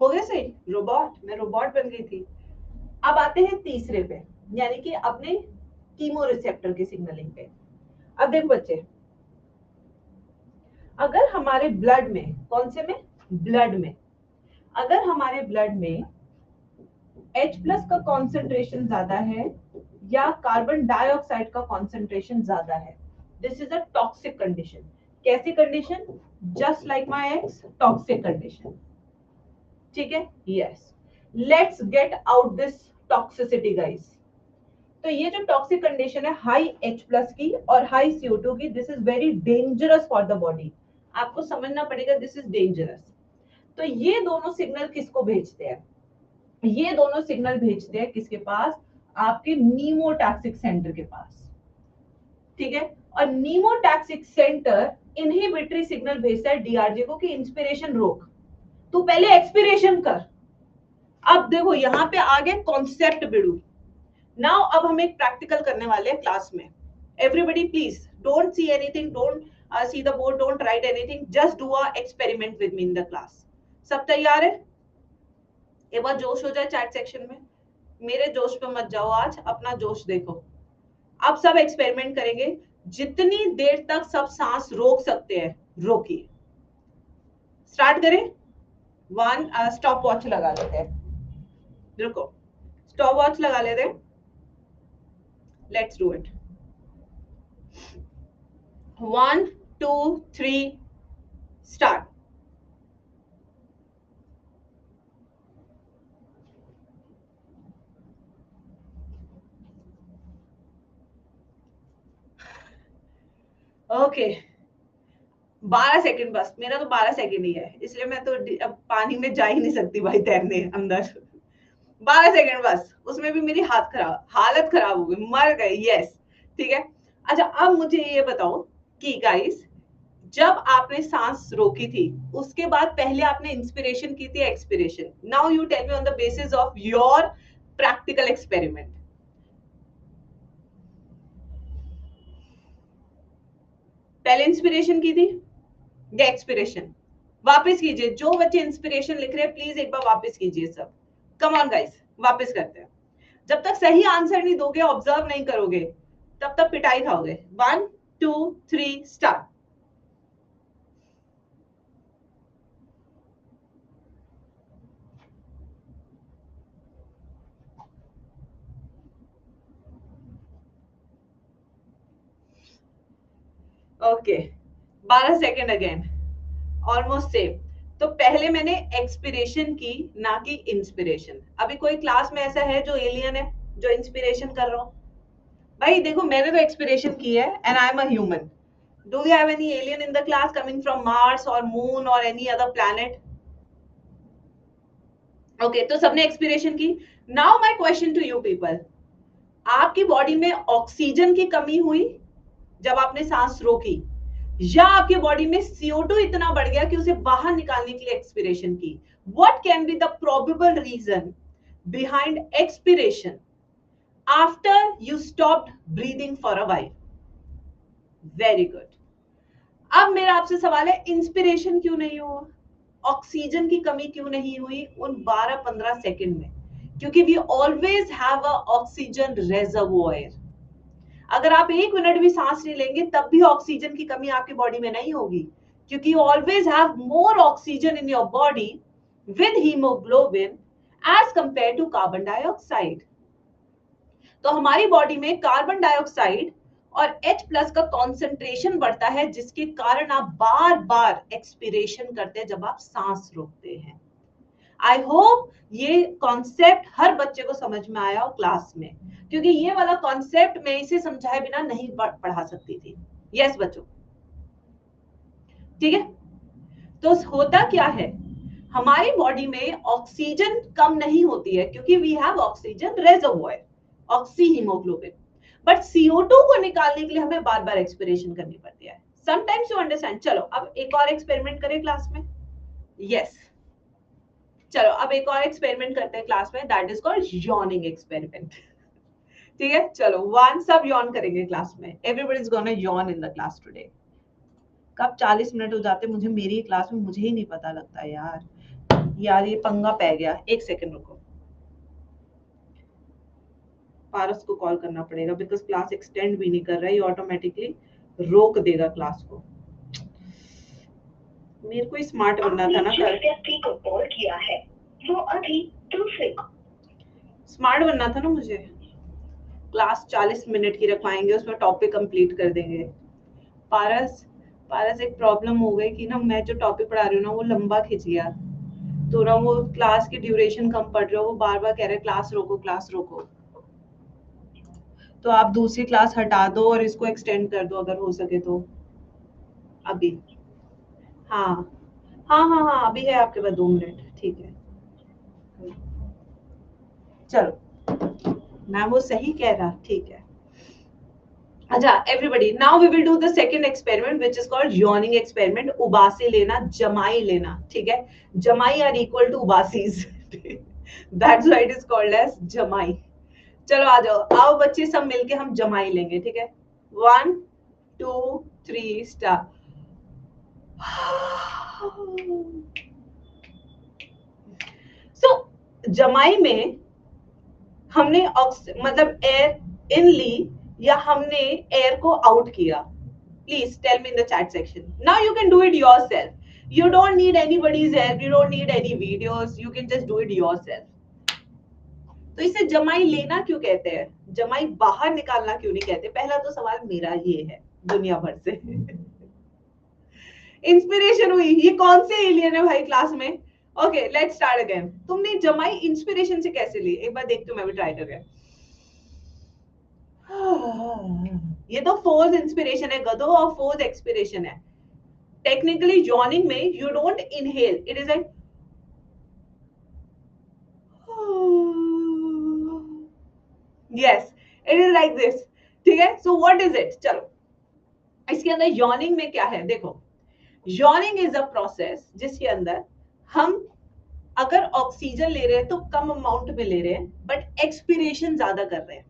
हो गया सही? रोबोट, मैं रोबोट बन गई थी। अब आते हैं तीसरे पे, यानी कि अपने कीमो रिसेप्टर की सिग्नलिंग पे। अब देखो बच्चे, अगर हमारे ब्लड में, कौन से में? ब्लड में, अगर हमारे ब्लड में H प्लस का कॉन्सेंट्रेशन ज्यादा है या कार्बन डाइऑक्साइड का कॉन्सेंट्रेशन ज्यादा है, this is a toxic condition. कैसी condition? Just like my ex, toxic condition. ठीक है, yes, let's get out this toxicity guys. तो ये जो टॉक्सिक कंडीशन है हाई H प्लस की और हाई CO2 की, this is very dangerous for the body. आपको समझना पड़ेगा, दिस इज डेंजरस। तो ये दोनों सिग्नल किसको भेजते हैं? ये दोनों सिग्नल भेजते हैं किसके पास? आपके नीमोटैक्सिक सेंटर के पास। ठीक है, और नीमोटैक्सिक सेंटर इनहिबिटरी सिग्नल भेजता है डीआरजी को कि इंस्पिरेशन रोक, तू पहले एक्सपिरेशन कर। अब देखो यहाँ पे आ गए कॉन्सेप्ट बिड़ू। नाउ अब हम एक प्रैक्टिकल करने वाले हैं क्लास में। Everybody please don't see anything, don't see the board, don't write anything, just do a experiment with me in the class. सब तैयार है? एक बार जोश हो जाए चैट सेक्शन में। मेरे जोश पे मत जाओ, आज अपना जोश देखो। अब सब एक्सपेरिमेंट करेंगे, जितनी देर तक सब सांस रोक सकते हैं रोकिए। स्टार्ट करें। वन, स्टॉप वॉच लगा लेते हैं। रुको, स्टॉप वॉच लगा लेते हैं। Let's do it. 1 2 3 start. Okay, 12 second बस। मेरा तो 12 सेकंड ही है, इसलिए मैं तो अब पानी में जा ही नहीं सकती भाई तैरने अंदर। 12 सेकंड बस, उसमें भी मेरी हालत खराब हो गई, मर गई। यस, ठीक है। अच्छा अब मुझे ये बताओ कि गाइस, जब आपने सांस रोकी थी उसके बाद पहले आपने इंस्पिरेशन की थी expiration? Now you tell me on the basis of your practical experiment. पहले इंस्पिरेशन की थी या एक्सपिरेशन? वापस कीजिए, जो बच्चे इंस्पिरेशन लिख रहे हैं प्लीज एक बार वापस कीजिए सब। कम ऑन गाइस, वापस करते हैं। जब तक सही आंसर नहीं दोगे, ऑब्जर्व नहीं करोगे, तब तक पिटाई खाओगे। 1 2 3 start. Okay, 12 second again, almost same. तो पहले मैंने एक्सपिरेशन की, ना कि इंस्पिरेशन। अभी कोई क्लास में ऐसा है जो एलियन है, जो इंस्पिरेशन कर रहा हो? भाई देखो, मैंने तो एक्सपिरेशन की है and I am a human. Do you have any alien in the class coming from Mars और मून और एनी अदर प्लैनेट? ओके, तो सबने एक्सपिरेशन की। Now my question to you people, आपकी बॉडी में ऑक्सीजन की कमी हुई जब आपने सांस रोकी, या आपकी बॉडी में CO2 इतना बढ़ गया कि उसे बाहर निकालने के लिए एक्सपिरेशन की? What can be the probable reason behind expiration after you stopped breathing for a while? Very good. अब मेरा आपसे सवाल है, इंस्पिरेशन क्यों नहीं हुआ? ऑक्सीजन की कमी क्यों नहीं हुई उन 12-15 सेकंड में? क्योंकि we always have a oxygen reservoir. अगर आप 1 मिनट भी सांस नहीं लेंगे तब भी ऑक्सीजन की कमी आपकी बॉडी में नहीं होगी, क्योंकि you always have more oxygen in your body with haemoglobin as compare to carbon dioxide. तो हमारी बॉडी में कार्बन डाइऑक्साइड और H+ का कॉन्सेंट्रेशन बढ़ता है, जिसके कारण आप बार बार एक्सपिरेशन करते हैं जब आप सांस रोकते हैं। आई होप ये कॉन्सेप्ट हर बच्चे को समझ में आया हो क्लास में, क्योंकि ये वाला कॉन्सेप्ट मैं इसे समझाए बिना नहीं पढ़ा सकती थी। यस बच्चों, ठीक है। तो होता क्या है, हमारी बॉडी में ऑक्सीजन कम नहीं होती है क्योंकि we have oxygen reservoir, oxy haemoglobin. But CO2 को निकालने के लिए हमें बार बार एक्सपिरेशन करनी पड़ती है। Sometimes you understand. चलो अब एक और एक्सपेरिमेंट करें क्लास में। यस, चलो अब एक और एक्सपेरिमेंट करते हैं क्लास में, that is called yawning experiment. ठीक है, चलो वन सब यॉन करेंगे क्लास में। Everybody is gonna Yon in the class today. कब 40 मिनट हो जाते मुझे मेरी क्लास में, मुझे ही नहीं पता लगता यार ये पंगा पै गया। एक सेकंड रुको, पारस को कॉल करना पड़ेगा बिकॉज क्लास एक्सटेंड भी नहीं कर रहा है, ये ऑटोमेटिकली रोक देगा क्लास को। मेरे को स्मार्ट बनना था ना कल, व्यक्ति को कॉल किया है वो अभी दूसरे स्मार्ट बनना था ना मुझे। क्लास 40 मिनट की रखवाएंगे, उसमें टॉपिक कंप्लीट कर देंगे। पारस एक प्रॉब्लम हो गई कि ना मैं जो टॉपिक पढ़ा रही हूँ ना वो लंबा खिंच गया, तो ना वो क्लास की ड्यूरेशन कम पड़ रहा है। वो बार बार कह रहे क्लास रोको क्लास रोको। तो आप दूसरी क्लास हटा दो और इसको एक्सटेंड कर दो अगर हो सके तो अभी। हाँ हाँ, अभी है आपके पास 2 मिनट, ठीक है। चलो मैम वो सही कह रहा, ठीक है। अच्छा everybody, now we will do the second experiment which is called yawning experiment. उबासी लेना, जमाई लेना, ठीक है। जमाई आर इक्वल टू उबासीज, that's why it is called as जमाई। चलो आ जाओ, आओ बच्चे सब मिलके हम जमाई लेंगे, ठीक है। 1 2 3 स्टार्ट। सो जमाई में हमने मतलब एयर इन ली या हमने एयर को आउट किया? Please tell me in the chat section. Now you can do it yourself, you don't need anybody's help, you don't need any videos, you can just do it yourself. तो इसे जमाई लेना क्यों कहते हैं, जमाई बाहर निकालना क्यों नहीं कहते? पहला तो सवाल मेरा ये है दुनिया भर से। इंस्पिरेशन हुई, ये कौन से एलियन है भाई क्लास में? Okay let's start again. तुमने जमाई इंस्पिरेशन से कैसे ली, एक बार देखती हूँ मैं भी ट्राई करके। ये तो फोर्स इंस्पिरेशन है गधो, और फोर्स एक्सपिरेशन है। टेक्निकली यॉनिंग में you don't inhale, it is like yes, it is like this, ठीक है। So what is it? चलो इसके अंदर यॉनिंग में क्या है देखो, यॉर्निंग इज अ प्रोसेस जिसके अंदर हम अगर ऑक्सीजन ले रहे हैं तो कम अमाउंट में ले रहे हैं बट एक्सपीरेशन ज्यादा कर रहे हैं।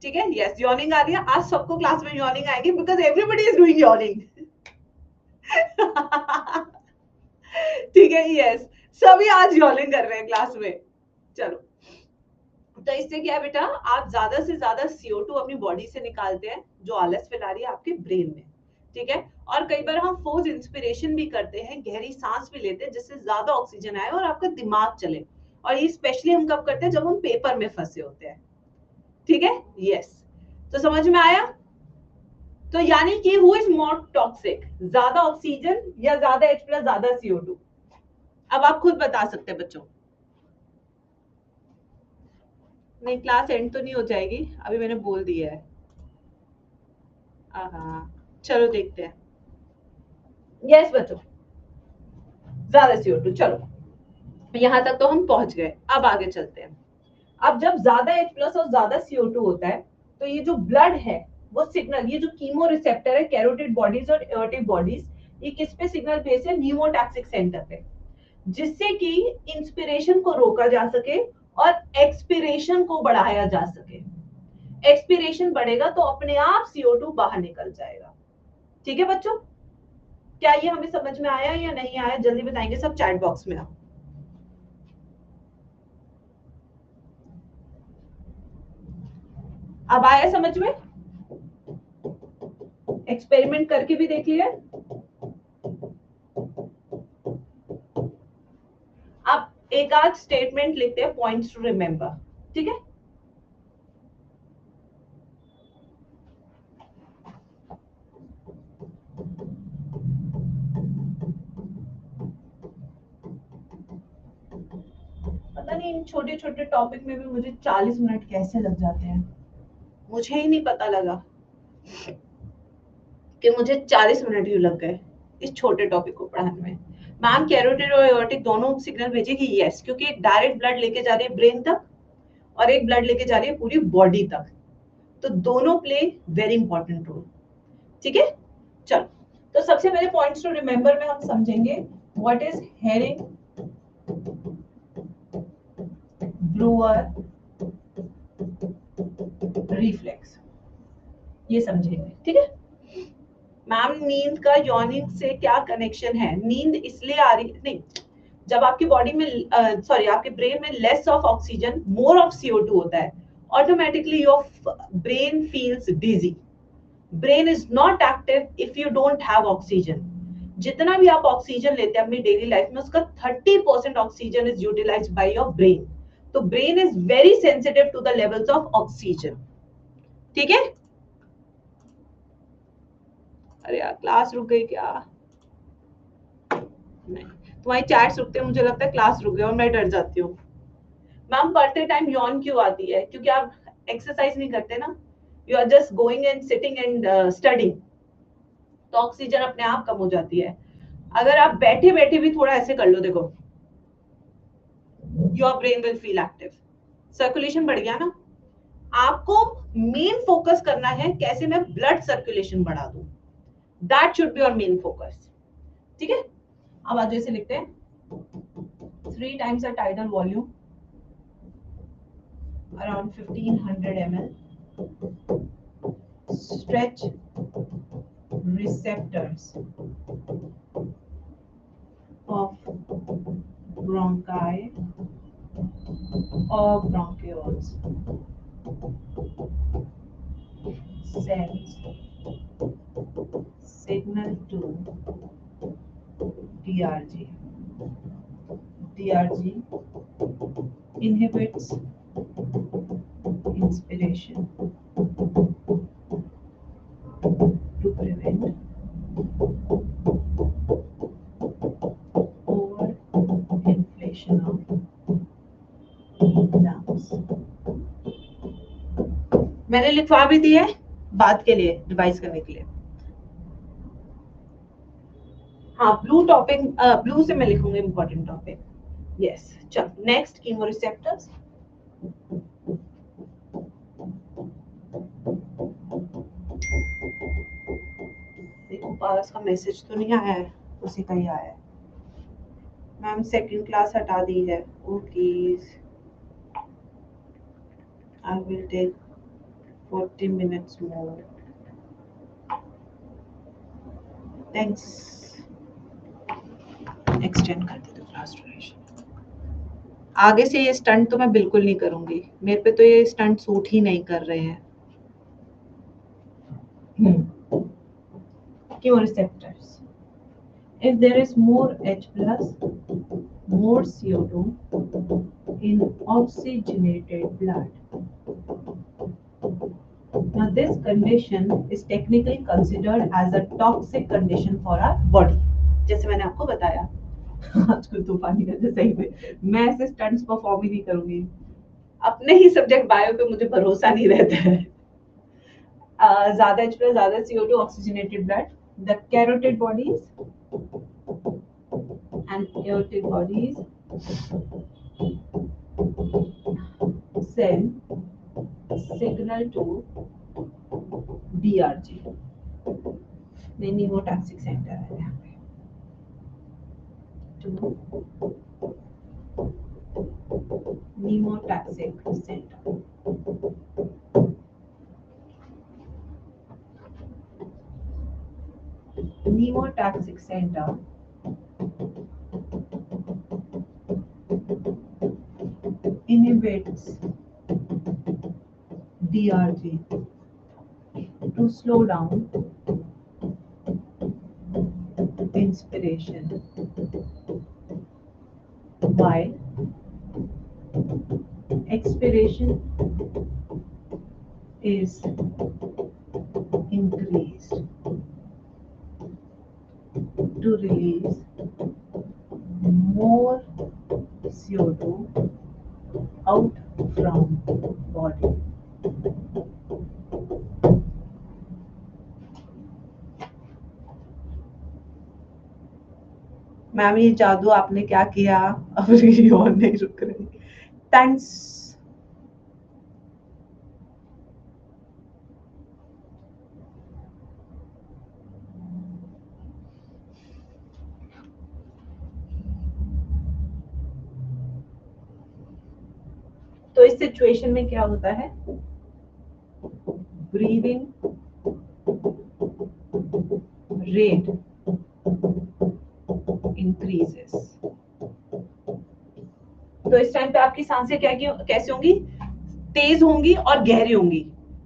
ठीक है, यस यॉर्निंग आ रही है आज सबको क्लास में, यॉर्निंग आएगी because everybody is doing yawning. ठीक है, यस सभी आज यॉर्निंग कर रहे हैं क्लास में। चलो, तो इससे क्या है बेटा, आप ज्यादा से ज्यादा CO2 अपनी बॉडी से निकालते हैं जो आलस फैला रही है आपके ब्रेन में। ठीक है, और कई बार हम फोर्स इंस्पिरेशन भी करते हैं, गहरी सांस भी लेते हैं जिससे ज्यादा ऑक्सीजन आए और आपका दिमाग चले। और ये स्पेशली हम कब करते हैं, जब हम पेपर में फंसे होते हैं। ठीक है, यस, तो समझ में आया। तो यानी कि हु इज मोर टॉक्सिक, ज्यादा ऑक्सीजन या ज्यादा H प्लस ज्यादा CO2? अब आप खुद बता सकते हैं बच्चों। नहीं, क्लास एंड तो नहीं हो जाएगी, अभी मैंने बोल दिया है। हाँ, चलो देखते हैं। यस बच्चों, ज्यादा CO2। चलो, यहां तक तो हम पहुंच गए, अब आगे चलते हैं। अब जब ज्यादा H प्लस और ज्यादा CO2 होता है तो ये जो ब्लड है वो सिग्नल, ये जो कीमो रिसेप्टर है कैरोटिड बॉडीज और एओर्टिक बॉडीज, ये किस पे सिग्नल भेजते हैं, न्यूमोटैक्सिक सेंटर पे, जिससे कि इंस्पिरेशन को रोका जा सके और एक्सपिरेशन को बढ़ाया जा सके। एक्सपिरेशन बढ़ेगा तो अपने आप CO2 बाहर निकल जाएगा। ठीक है बच्चों, क्या ये हमें समझ में आया या नहीं आया, जल्दी बताएंगे सब चैट बॉक्स में। अब आया समझ में? एक्सपेरिमेंट करके भी देख लिया। अब एक आध स्टेटमेंट लिखते हैं, पॉइंट्स टू रिमेंबर। ठीक है, पता नहीं इन छोटे छोटे टॉपिक में भी मुझे 40 मिनट कैसे लग जाते हैं, मुझे ही नहीं पता लगा कि मुझे 40 मिनट ही लग गए इस छोटे टॉपिक को पढ़ाने में। मैम कैरोटिड और एओर्टिक दोनों सिग्नल भेजेगी, यस, क्योंकि एक डायरेक्ट ब्लड लेके जा रही है ब्रेन तक और एक ब्लड लेके जा रही है पूरी बॉडी तक, तो दोनों प्ले वेरी इंपॉर्टेंट रोल। ठीक है, चलो, तो सबसे पहले पॉइंट्स टू रिमेंबर में हम समझेंगे what is herring Breuer reflex, ये समझेंगे। ठीक है मैम, नींद का यॉर्निंग से क्या कनेक्शन है? नींद इसलिए आ रही नहीं, जब आपकी बॉडी में सॉरी आपके ब्रेन में less of oxygen more of CO2 होता है, automatically your brain feels dizzy. Brain is not active if you don't have oxygen. जितना भी आप ऑक्सीजन लेते हैं अपनी डेली लाइफ में, उसका 30% oxygen is utilised by your brain. तो brain is very sensitive to the levels of oxygen. ठीक है, अरे यार क्लास रुक गई क्या? नहीं, तुम्हारी चैट्स रुकते हैं, मुझे लगता है क्लास रुक गई और मैं डर जाती हूँ। मैम पढ़ते टाइम यॉन क्यों आती है? क्योंकि आप एक्सरसाइज नहीं करते ना, you are just going and sitting and studying, तो ऑक्सीजन अपने आप कम हो जाती है। अगर आप बैठे बैठे भी थोड़ा ऐसे कर लो, देखो, your brain will feel active, circulation बढ़ गया ना। आपको मेन फोकस करना है कैसे मैं ब्लड सर्कुलेशन बढ़ा दूं, that should be your main focus. ठीक है, अब आज जैसे लिखते हैं 3 times a tidal volume around 1500 ml, stretch receptors of bronchi or bronchioles sends signal to DRG. DRG inhibits inspiration to prevent over-inflation of lungs. मैंने लिखवा भी दी है बात के लिए, रिवाइज करने के लिए। हाँ, ब्लू टॉपिक, ब्लू से मैं लिखूंगी इंपॉर्टेंट टॉपिक। यस, चलो नेक्स्ट, कीमोरिसेप्टर्स। देखो पारस का मैसेज तो नहीं आया है। उसी का ही आया है। मैम सेकंड क्लास हटा दी है। Okay, I will take 40 minutes more. Thanks. Extend कर दे दो क्लास ड्यूरेशन। आगे से ये स्टंट तो मैं बिल्कुल नहीं करूंगी, मेरे पे तो ये स्टंट सूट ही नहीं कर रहे हैं। Chemoreceptors. If there is more H plus, more CO2 in oxygenated blood. Now this condition is technically considered as a toxic condition for our body. जैसे मैंने आपको बताया आजकल तूफानी करते सही में मैं ऐसे स्टंट्स परफॉर्म ही नहीं करूंगी। अपने ही सब्जेक्ट बायो पे मुझे भरोसा नहीं रहता है। ज्यादा H plus, ज्यादा CO2, oxygenated blood, the carotid bodies and aortic bodies send signal to DRG, the pneumotaxic center है यहाँ पे, to pneumotaxic center. Pneumotaxic center inhibits DRG to slow down inspiration while expiration is increased to release more CO2 out from body. Ma'am ये जादू आपने क्या किया, अब ये और नहीं रुक रही। थैंक्स। तो इस सिचुएशन में क्या होता है, ब्रीदिंग रेट इंक्रीजेस। तो इस टाइम पे आपकी सांसें क्या कैसे होंगी, तेज होंगी और गहरी होंगी।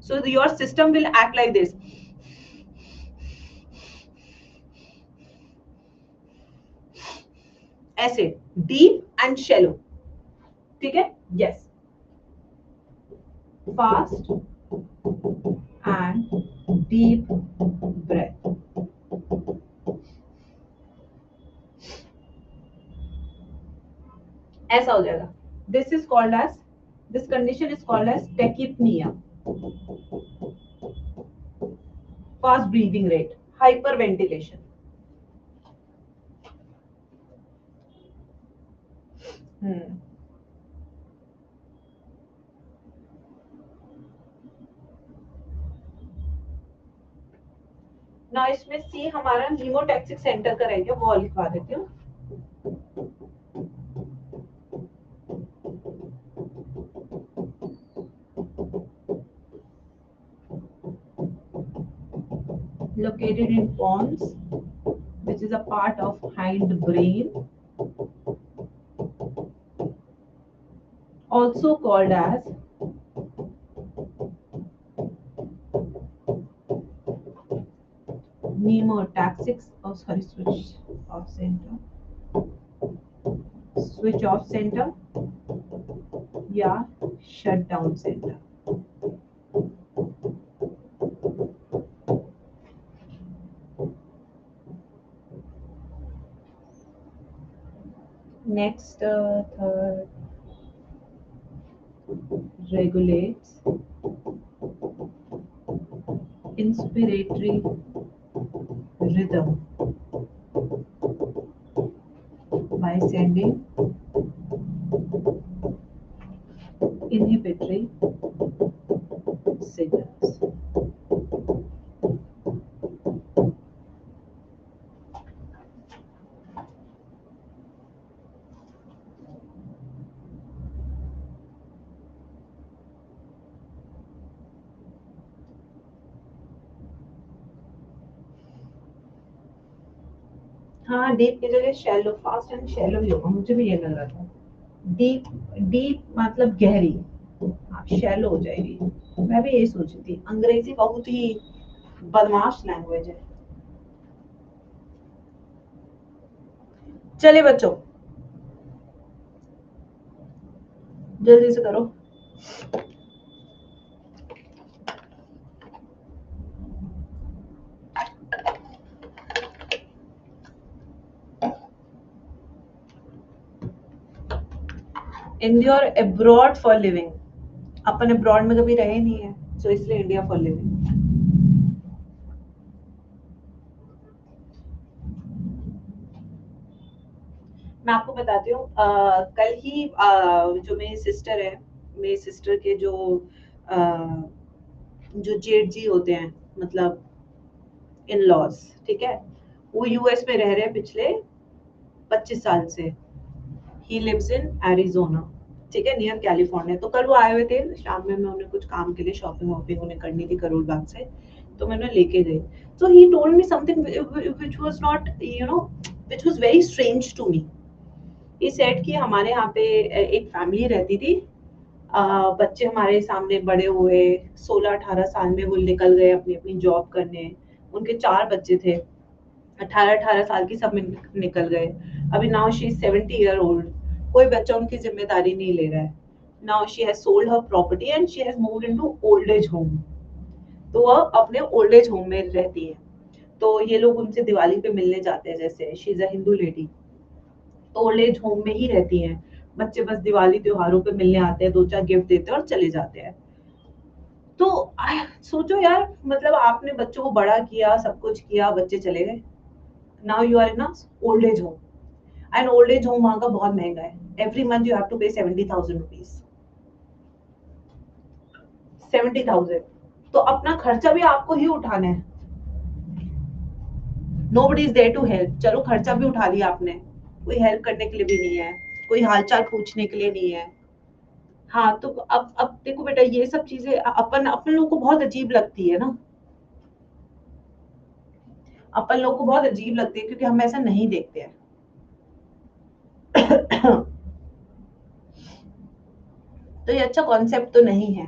So your system will act like this, ऐसे डीप एंड शैलो। ठीक है, yes, fast and deep breath. ऐसा हो जाएगा। This is called as, this condition is called as tachypnoea, fast breathing rate, hyperventilation. ना इसमें सी हमारा नीमोटैक्सिक सेंटर का रह गया, वो लिखवा देती हूँ। Located in pons, which is a part of hind brain, also called as pneumotaxic, oh sorry, switch off center या shut down center। Next, third, regulates inspiratory rhythm by sending inhibitory signals. हाँ, deep की जगह shallow, fast and shallow ही होगा, मुझे भी ये लग रहा था। डीप, डीप मतलब गहरी, हाँ शैलो हो जाएगी। मैं भी यही सोची थी। अंग्रेजी बहुत ही बदमाश लैंग्वेज है। चलिए बच्चों, जल्दी से करो। इंडिया और abroad for living, upon abroad में कभी रहे नहीं है, तो इसलिए इंडिया फॉर लिविंग। मैं आपको बताती हूँ, कल ही जो मेरी सिस्टर है, मेरी सिस्टर के अ, जो जेठ जी होते हैं, मतलब इन लॉज, ठीक है, वो यूएस में रह रहे हैं पिछले 25 साल से। ही लिव्स इन एरिजोना, ठीक है, नियर कैलिफोर्निया। तो कल वो आए हुए थे शाम में, मैं उन्हें कुछ काम के लिए शॉपिंग वॉपिंग उन्हें करनी थी करोल बाग से, तो मैं उन्हें लेके गई। तो he told me something which was not, you know, which was very strange to me. He said कि हमारे यहाँ पे एक फैमिली रहती थी, बच्चे हमारे सामने बड़े हुए, 16-18 साल में वो निकल गए अपनी अपनी जॉब करने। उनके 4 बच्चे थे, 18-18 साल की सब निकल गए। अभी now she is 70 year old, कोई बच्चा उनकी जिम्मेदारी नहीं ले रहा है। Now she has sold her property and she has moved into old age home. तो वह अपने ओल्ड एज होम में रहती है। तो ये लोग उनसे दिवाली पे मिलने जाते हैं, जैसे she is a Hindu lady, तो ओल्ड एज होम में ही रहती हैं। बच्चे बस दिवाली त्योहारों पे मिलने आते हैं, 2-4 गिफ्ट देते हैं और चले जाते हैं। तो सोचो यार, मतलब आपने बच्चों को बड़ा किया, सब कुछ किया, बच्चे चले गए। Now you are in old age home, and old age home वहां का बहुत महंगा है। Every month you have to pay 70,000 rupees. 70,000। तो अपना खर्चा भी आपको ही उठाना है। Nobody is there to help. चलो खर्चा भी उठा लिया आपने, कोई हेल्प करने के लिए भी नहीं है, कोई हालचाल पूछने के लिए नहीं है। हाँ, तो अब देखो बेटा, ये सब चीजें अपन अपन लोग को बहुत अजीब लगती है ना, अपन लोग को बहुत अजीब लगती है, क्योंकि हम ऐसा नहीं देखते हैं। तो ये अच्छा कॉन्सेप्ट तो नहीं है।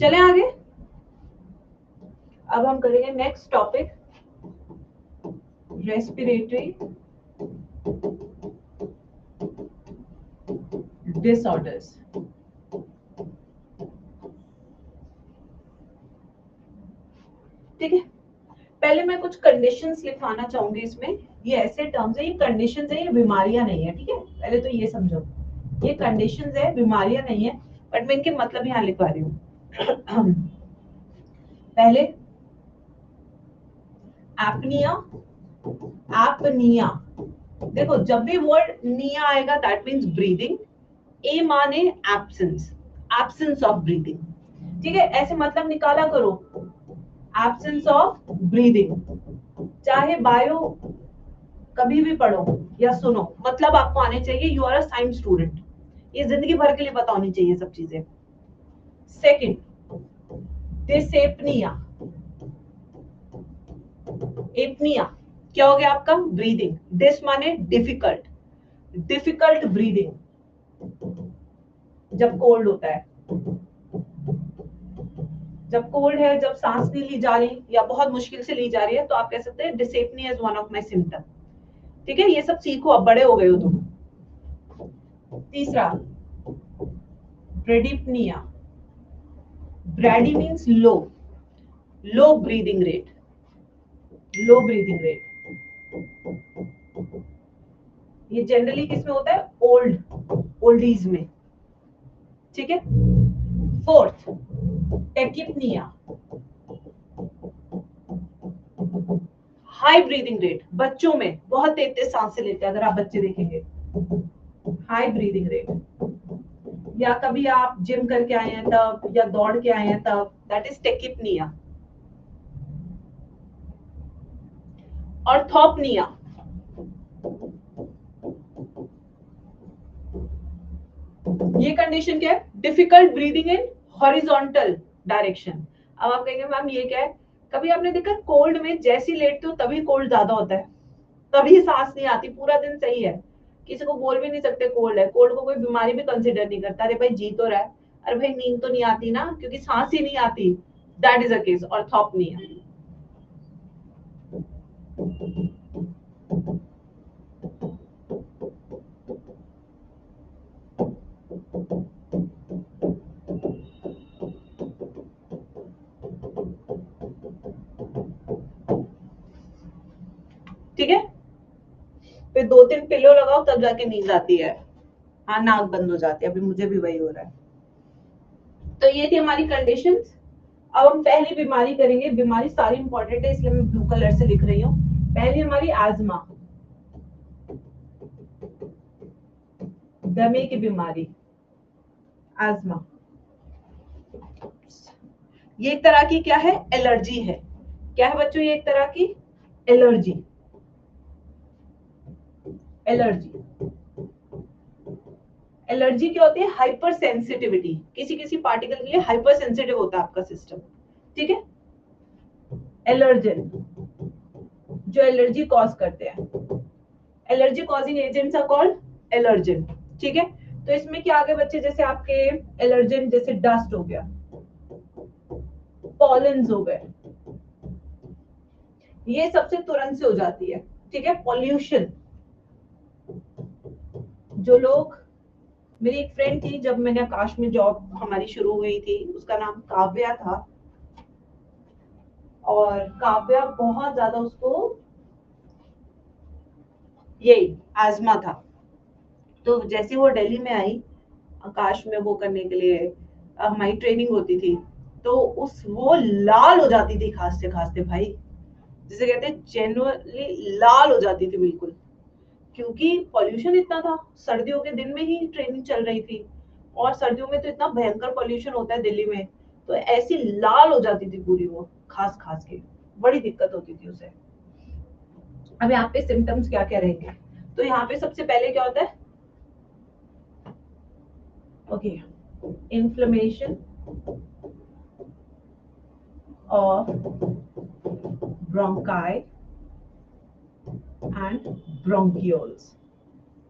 चले आगे। अब हम करेंगे नेक्स्ट टॉपिक, रेस्पिरेटरी डिसऑर्डर्स। ठीक है, पहले मैं कुछ कंडीशंस लिखवाना चाहूंगी इसमें। ये ऐसे टर्म्स है, ये कंडीशंस है, ये बीमारियां नहीं है, ठीक है, पहले तो ये समझो। ये कंडीशंस है, बीमारियां नहीं है, बट मैं इनके मतलब यहाँ लिखवा रही हूँ। पहले एपनिया, एपनिया। देखो, जब भी वर्ड निया आएगा दैट मींस ब्रीदिंग। ए माने एब्सेंस, एब्सेंस ऑफ ब्रीदिंग। ठीक है, ऐसे मतलब निकाला करो, एब्सेंस ऑफ ब्रीदिंग। चाहे बायो कभी भी पढ़ो या सुनो, मतलब आपको आने चाहिए। You are a science student, ये जिंदगी भर के लिए पता होनी चाहिए सब चीजें। सेकंड, डिसेपनिया। एपनिया क्या हो गया आपका? ब्रीदिंग। डिस माने डिफिकल्ट, डिफिकल्ट ब्रीदिंग, जब कोल्ड होता है। जब कोल्ड है, जब सांस नहीं ली जा रही या बहुत मुश्किल से ली जा रही है, तो आप कह सकते हैं dyspnoea is one of my symptom. ठीक है, ये सब सीखो, अब बड़े हो गए हो तुम। तीसरा, ब्रेडिपनिया। ब्रैडी मीन्स लो, लो ब्रीदिंग रेट, लो ब्रीदिंग रेट। ये जनरली किसमें होता है? ओल्डीज में। ठीक है। Fourth, tachypnoea, high breathing rate. बच्चों में बहुत तेज तेज सांसें लेते हैं, अगर आप बच्चे देखेंगे, हाई ब्रीदिंग रेट। या कभी आप जिम करके आए हैं तब, या दौड़ के आए हैं तब, दैट इज टेकिपनिया। और थॉपनिया, ये कंडीशन क्या है? Difficult breathing in horizontal direction, अब आप कहेंगे मैम ये क्या है, कभी आपने देखा कोल्ड में जैसी लेटते हो तभी कोल्ड ज्यादा होता है, तभी सांस नहीं आती, पूरा दिन सही है, किसी को बोल भी नहीं सकते कोल्ड है, कोल्ड को कोई बीमारी भी कंसिडर नहीं करता, अरे भाई जी तो रहा है, अरे भाई नींद तो नहीं आती ना क्योंकि सांस ही नहीं आती, that is a case orthopnoea. ठीक है, फिर 2-3 पिलो लगाओ तब जाके नींद आती है, हाँ नाक बंद हो जाती है, अभी मुझे भी वही हो रहा है। तो ये थी हमारी कंडीशंस। अब हम पहली बीमारी करेंगे, बीमारी सारी इंपॉर्टेंट है इसलिए मैं ब्लू कलर से लिख रही हूँ। पहली हमारी आजमा, दमे की बीमारी, आजमा। ये एक तरह की क्या है, एलर्जी है। क्या है बच्चों, ये एक तरह की एलर्जी, एलर्जी। एलर्जी क्या होती है, हाइपर सेंसिटिविटी, किसी किसी पार्टिकल के लिए हाइपर सेंसिटिव होता है आपका सिस्टम। ठीक है, एलर्जन जो एलर्जी कॉज करते हैं, allergy causing agents are called allergen. ठीक है, तो इसमें क्या आ गए बच्चे, जैसे आपके एलर्जन जैसे डस्ट हो गया, पॉलेंस हो गए, ये सबसे तुरंत से हो जाती है। ठीक है, पॉल्यूशन, जो लोग, मेरी एक फ्रेंड थी जब मैंने आकाश में जॉब हमारी शुरू हुई थी, उसका नाम काव्या था, और काव्या बहुत ज्यादा उसको यही आजमा था। तो जैसे वो दिल्ली में आई आकाश में वो करने के लिए, हमारी ट्रेनिंग होती थी, तो उस वो लाल हो जाती थी खांसते खांसते भाई, जिसे कहते हैं जेनुअनली लाल हो जाती थी बिल्कुल, क्योंकि पॉल्यूशन इतना था, सर्दियों के दिन में ही ट्रेनिंग चल रही थी, और सर्दियों में तो इतना भयंकर पॉल्यूशन होता है दिल्ली में, तो ऐसी लाल हो जाती थी पूरी वो खास खास के, बड़ी दिक्कत होती थी उसे। अब यहाँ पे सिम्टम्स क्या क्या रहेंगे, तो यहाँ पे सबसे पहले क्या होता है, okay, inflammation of bronchi and bronchioles,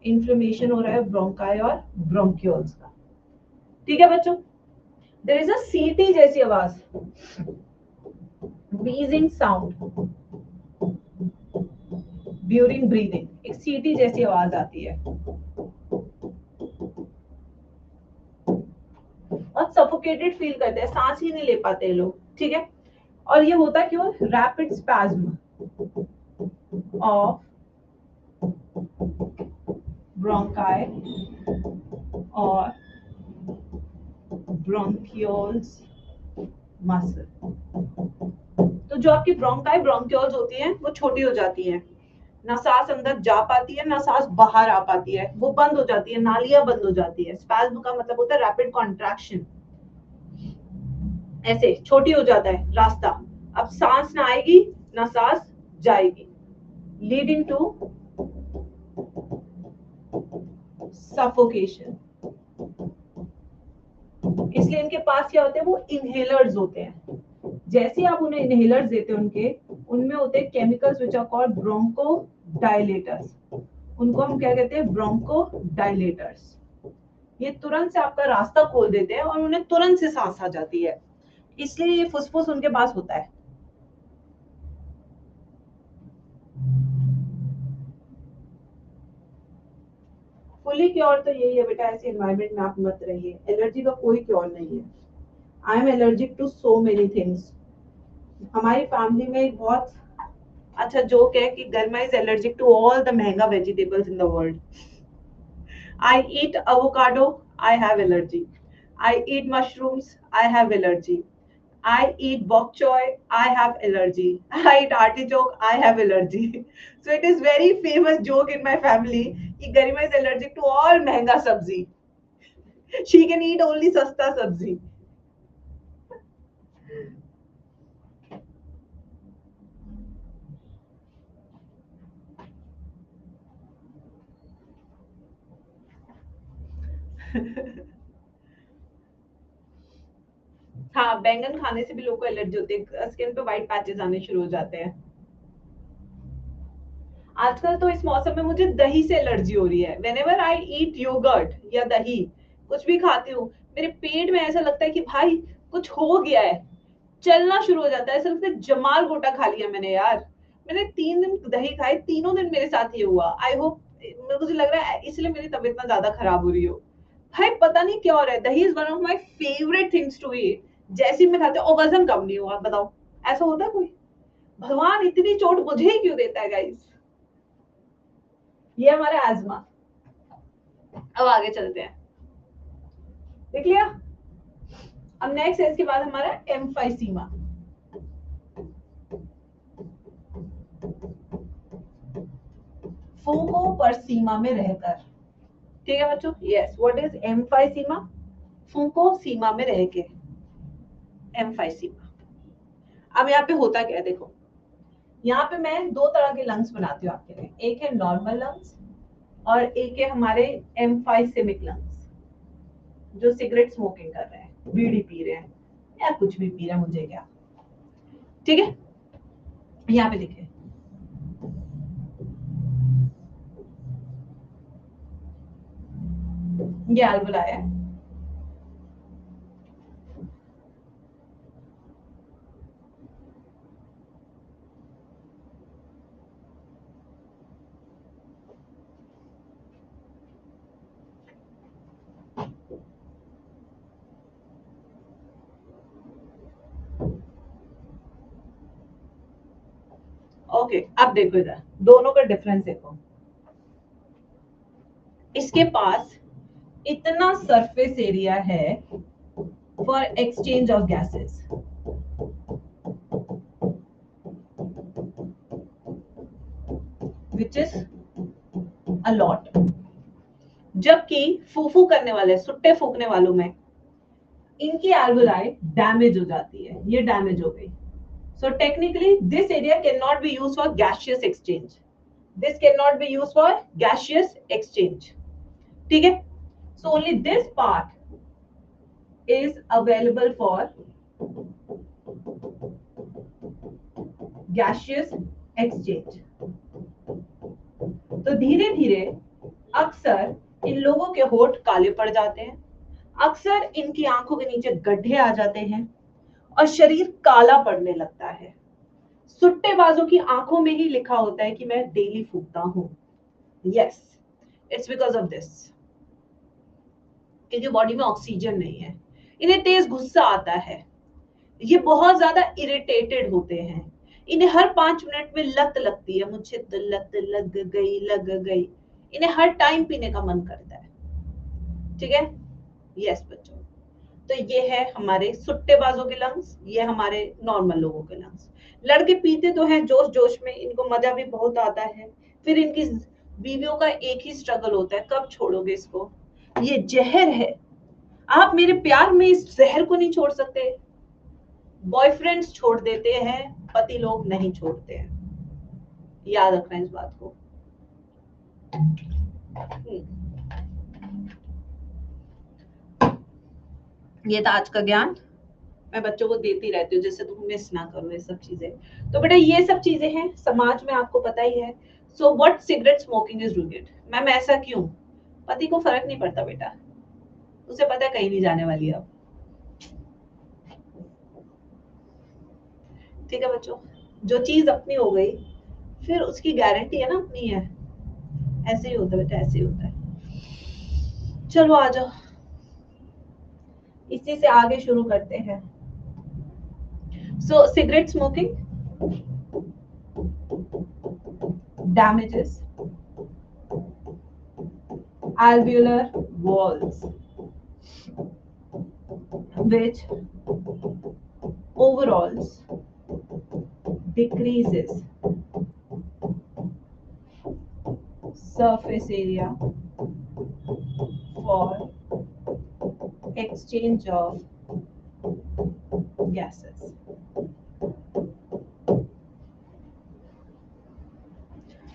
inflammation हो रहा है ब्रोंकाई और ब्रोंकियोल्स का। ठीक है बच्चों, देयर इज अ सीटी जैसी आवाज, wheezing साउंड ड्यूरिंग ब्रीदिंग, एक सीटी जैसी आवाज आती है, और सफोकेटेड फील करते हैं, सांस ही नहीं ले पाते लोग। ठीक है, और ये होता क्यों, रैपिड स्पैज्म ऑफ ब्रोंकाई और ब्रोंकियोल्स मसल। तो जो आपकी ब्रोंकाई ब्रोंकियोल्स होती हैं वो छोटी हो जाती हैं, ना सांस अंदर जा पाती है ना सांस बाहर आ पाती है, वो बंद हो जाती है, नालियां बंद हो जाती है। स्पैज्म का मतलब होता है रैपिड कॉन्ट्रैक्शन, ऐसे छोटी हो जाता है रास्ता, अब सांस ना आएगी ना सांस जाएगी, लीडिंग टू सफोकेशन। इसलिए इनके पास क्या होते हैं, वो इनहेलर्स होते हैं, जैसे आप उन्हें इनहेलर्स देते हैं उनके, उनमें होते हैं chemicals which are called bronchodilators, उनको हम क्या कहते हैं, ब्रोंको डायलेटर्स। ये तुरंत से आपका रास्ता खोल देते हैं और उन्हें तुरंत से सांस आ जाती है, इसलिए ये फुसफुस उनके पास होता है। फुली क्योर तो यही है बेटा, ऐसे एनवायरमेंट में आप मत रहिए, एलर्जी का कोई क्योर नहीं है। I am allergic to so many things. हमारी फैमिली में एक बहुत अच्छा जोक है कि गर्मा is allergic to all the महंगा vegetables in the world. I eat avocado, I have allergy. I eat mushrooms, I have allergy. I eat bok choy, I have allergy. I eat artichoke, I have allergy. So it is very famous joke in my family. कि गरिमा is allergic to all महंगा सब्जी. She can eat only सस्ता सब्जी. हाँ, बैंगन खाने से भी लोगों को एलर्जी होती है, स्किन पे व्हाइट पैचेस आने शुरू हो जाते हैं। आजकल तो इस मौसम में मुझे दही से एलर्जी हो रही है। व्हेनेवर आई ईट योगर्ट या दही, कुछ भी खाती हूँ, मेरे पेट में ऐसा लगता है कि भाई कुछ हो गया है, चलना शुरू हो जाता है, ऐसा लगता है जमाल गोटा खा लिया मैंने यार। मैंने 3 दिन दही खाए, तीनों दिन मेरे साथ ये हुआ। आई होप, मुझे लग रहा है इसलिए मेरी तबीयत इतना ज्यादा खराब हो रही हो। भाई पता नहीं क्या हो रहा है, dahi is one of my favourite things to eat. जैसे ही मैं खाती हूँ, वजन कम नहीं हुआ, बताओ ऐसा होता है कोई? भगवान इतनी चोट मुझे ही क्यों देता है गाइस? ये हमारा आजमा। अब आगे चलते हैं, देख लिया। अब नेक्स्ट है इसके बाद हमारा एम्फाइसीमा। फूको पर सीमा में रहकर, ठीक है बच्चों? Yes, what is emphysema? फूको सीमा में रह के, एम्फाइसीमा। अब यहाँ पे होता क्या है, देखो यहाँ पे मैं दो तरह के लंग्स बनाती हूँ आपके लिए। एक है नॉर्मल लंग्स और एक है हमारे एम्फाइसेमिक लंग्स, जो सिगरेट स्मोकिंग कर रहे हैं, बीड़ी पी रहे हैं या कुछ भी पी रहे हैं, मुझे क्या, ठीक है? यहाँ पे देखिए, ये alveoli है। ओके, अब देखो इधर दोनों का डिफरेंस देखो। इसके पास इतना सरफेस एरिया है for exchange of gases, which is a lot. जबकि फूफू करने वाले, सुट्टे फूकने वालों में इनकी एल्वुलाई डैमेज हो जाती है, ये डैमेज हो गई। So technically this area cannot be used for gaseous exchange. This cannot be used for gaseous exchange. ठीक है? So only this part is available for gaseous exchange. तो धीरे धीरे अक्सर इन लोगों के होठ काले पड़ जाते हैं, अक्सर इनकी आंखों के नीचे गड्ढे आ जाते हैं और शरीर काला पड़ने लगता है। सुट्टेबाजों की आंखों में ही लिखा होता है कि मैं डेली फूकता हूं। Yes, it's because of this, क्योंकि बॉडी में ऑक्सीजन नहीं है। इन्हें तेज गुस्सा आता है, ये बहुत ज्यादा इरिटेटेड होते हैं, इन्हें हर 5 मिनट में लत लगती है, मुझे तो लत लग गई। इन्हें हर टाइम पीने का मन करता है, ठीक है? यस बच्चों, तो ये है हमारे सुट्टेबाजों के लंग्स, ये हमारे नॉर्मल लोगों के लंग्स। लड़के पीते तो हैं जोश जोश में, इनको मजा भी बहुत आता है, फिर इनकी बीवियों का एक ही स्ट्रगल होता है, कब छोड़ोगे इसको, ये जहर है, आप मेरे प्यार में इस जहर को नहीं छोड़ सकते। बॉयफ्रेंड्स छोड़ देते हैं, पति लोग नहीं छोड़ते हैं, याद रखना इस बात को। ये था आज का ज्ञान, मैं बच्चों को देती रहती हूँ जिससे तुम मिस ना करो ये सब चीजें। तो बेटा ये सब चीजें हैं समाज में, आपको पता ही है। So what cigarette smoking is doing it. Ma'am ऐसा क्यों? पति को फर्क नहीं पड़ता बेटा, उसे पता है कहीं नहीं जाने वाली अब, ठीक है बच्चों? जो चीज अपनी हो गई फिर उसकी गारंटी है ना अपनी है, ऐसे ही होता है बेटा, ऐसे ही होता है। चलो आ जाओ, इसी से आगे शुरू करते हैं। So cigarette smoking damages alveolar walls, which overalls decreases surface area for exchange of gases.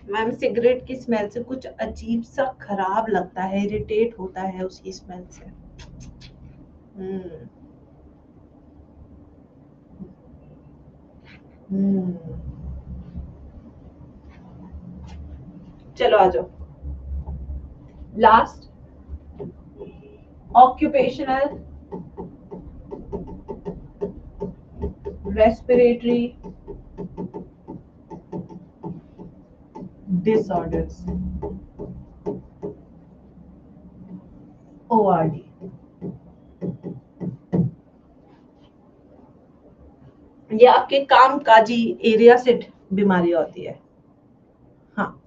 Ma'am cigarette की स्मेल से कुछ अजीब सा खराब लगता है, इरिटेट होता है उसकी स्मेल से। चलो आ जाओ। Last, occupational respiratory disorders, ORD। ये आपके काम काजी एरिया से बीमारी होती है। हाँ।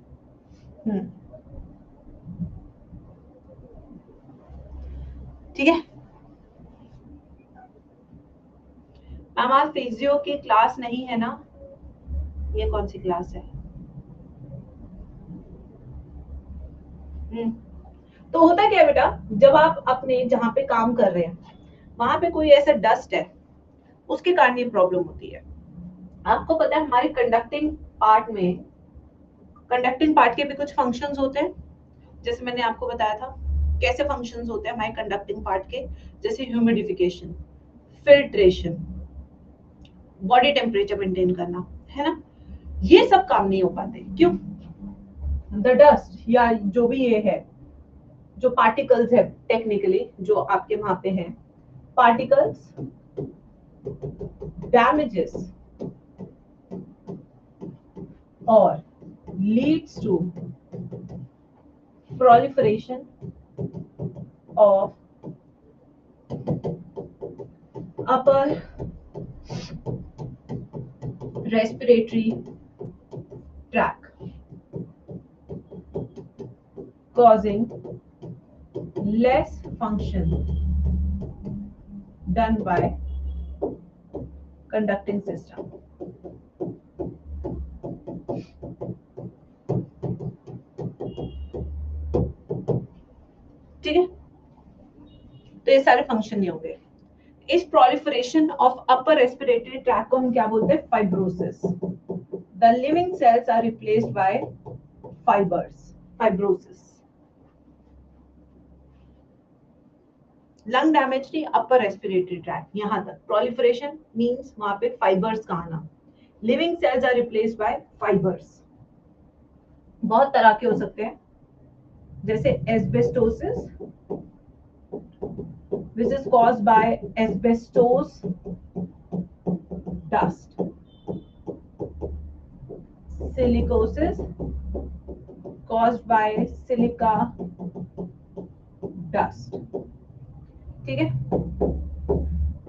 ठीक है मैम, आज फिजियो की क्लास नहीं है ना? ये कौन सी क्लास है? तो होता क्या है बेटा, जब आप अपने जहाँ पे काम कर रहे हैं वहां पे कोई ऐसा डस्ट है, उसके कारण ये प्रॉब्लम होती है। आपको पता है हमारे कंडक्टिंग पार्ट के भी कुछ फंक्शंस होते हैं, जैसे मैंने आपको बताया था कैसे फंक्शंस होते हैं हमारे कंडक्टिंग पार्ट के, जैसे humidification, filtration, body temperature maintain करना, है ना? ये सब काम नहीं हो पाते। क्यों? द डस्ट या जो भी ये है, जो पार्टिकल्स है टेक्निकली जो आपके वहां पे है, particles damages or leads to proliferation of upper respiratory tract, causing less function done by conducting system। ठीक है, तो ये सारे फंक्शन नहीं होंगे। इस proliferation of upper respiratory tract को हम क्या बोलते हैं? Fibrosis. The living cells are replaced by fibres, fibrosis. Lung damage थी, अपर रेस्पिरेटरी ट्रैक, यहां तक प्रोलिफरेशन मींस वहां पे फाइबर्स का आना। Living cells are replaced by fibres. बहुत तरह के हो सकते हैं, जैसे asbestosis which is caused by asbestos dust, silicosis caused by silica dust। ठीक है,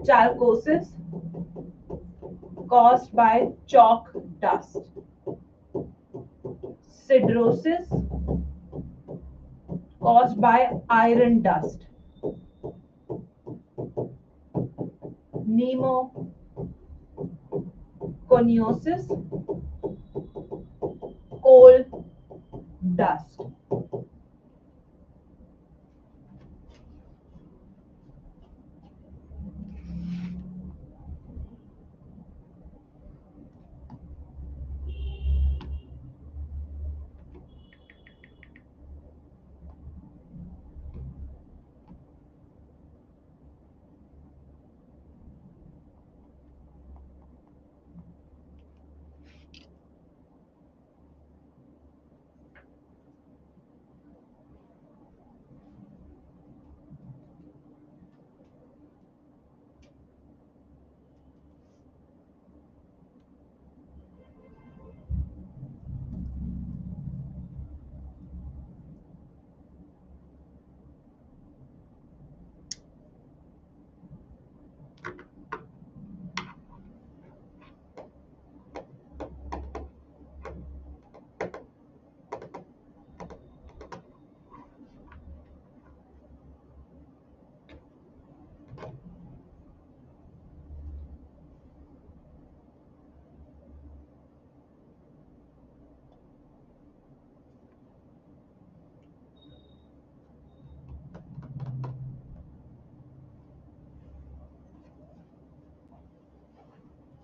chalcosis caused by chalk dust, sidrosis caused by iron dust, pneumoconiosis coal dust।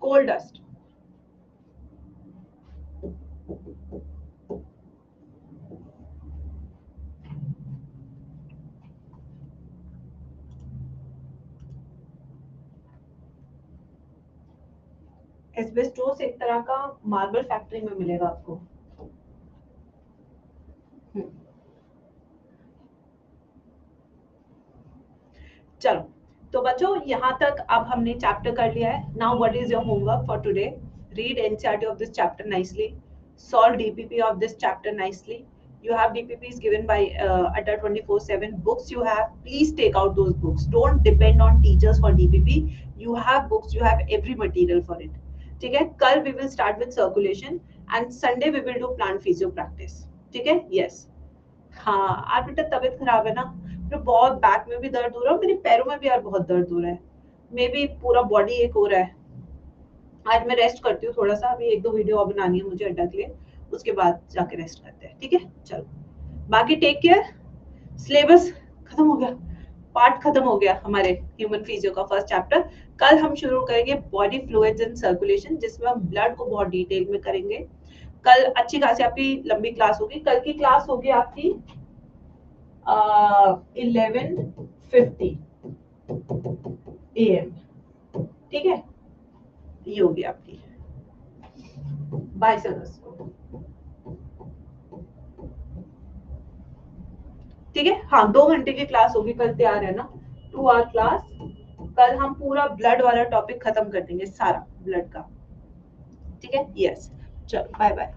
coal dust। Asbestos एक तरह का मार्बल फैक्ट्री में मिलेगा आपको। चलो, तो बच्चों यहाँ तक अब हमने चैप्टर कर लिया है। Now what is your homework for today? Read NCERT of this chapter nicely, solve DPP of this chapter nicely. You have DPPs given by ATA 24/7 books. You have, please take out those books. Don't depend on teachers for DPP. You have books, you have every material for it. ठीक है, कल we will start with circulation and Sunday we will do plant physio practice. ठीक है, yes. हाँ, आज बेटा तबीयत खराब है ना, तो बहुत बैक में भी दर्द हो रहा है, मेरे पैरों में भी यार बहुत दर्द हो रहा है, मे भी पूरा बॉडी एक हो रहा है। आज मैं रेस्ट करती हूँ थोड़ा सा, अभी एक दो वीडियो और बनानी है मुझे अड्डा के लिए, उसके बाद जाके रेस्ट करते हैं। ठीक है, चलो बाकी टेक केयर। सिलेबस खत्म हो गया, पार्ट खत्म हो गया हमारे ह्यूमन फिजियो का फर्स्ट चैप्टर। कल हम शुरू करेंगे बॉडी फ्लूइड्स एंड सर्कुलेशन, जिसमें हम ब्लड को बहुत डिटेल में करेंगे। कल अच्छी खासी आपकी लंबी क्लास होगी। कल की क्लास होगी आपकी 11:50 AM। ठीक है, ये होगी आपकी। Bye sir. ठीक है, हाँ 2 घंटे की क्लास होगी कल, तैयार है ना? 2 आवर क्लास। कल हम पूरा ब्लड वाला टॉपिक खत्म कर देंगे, सारा ब्लड का। ठीक है, यस, चलो बाय बाय।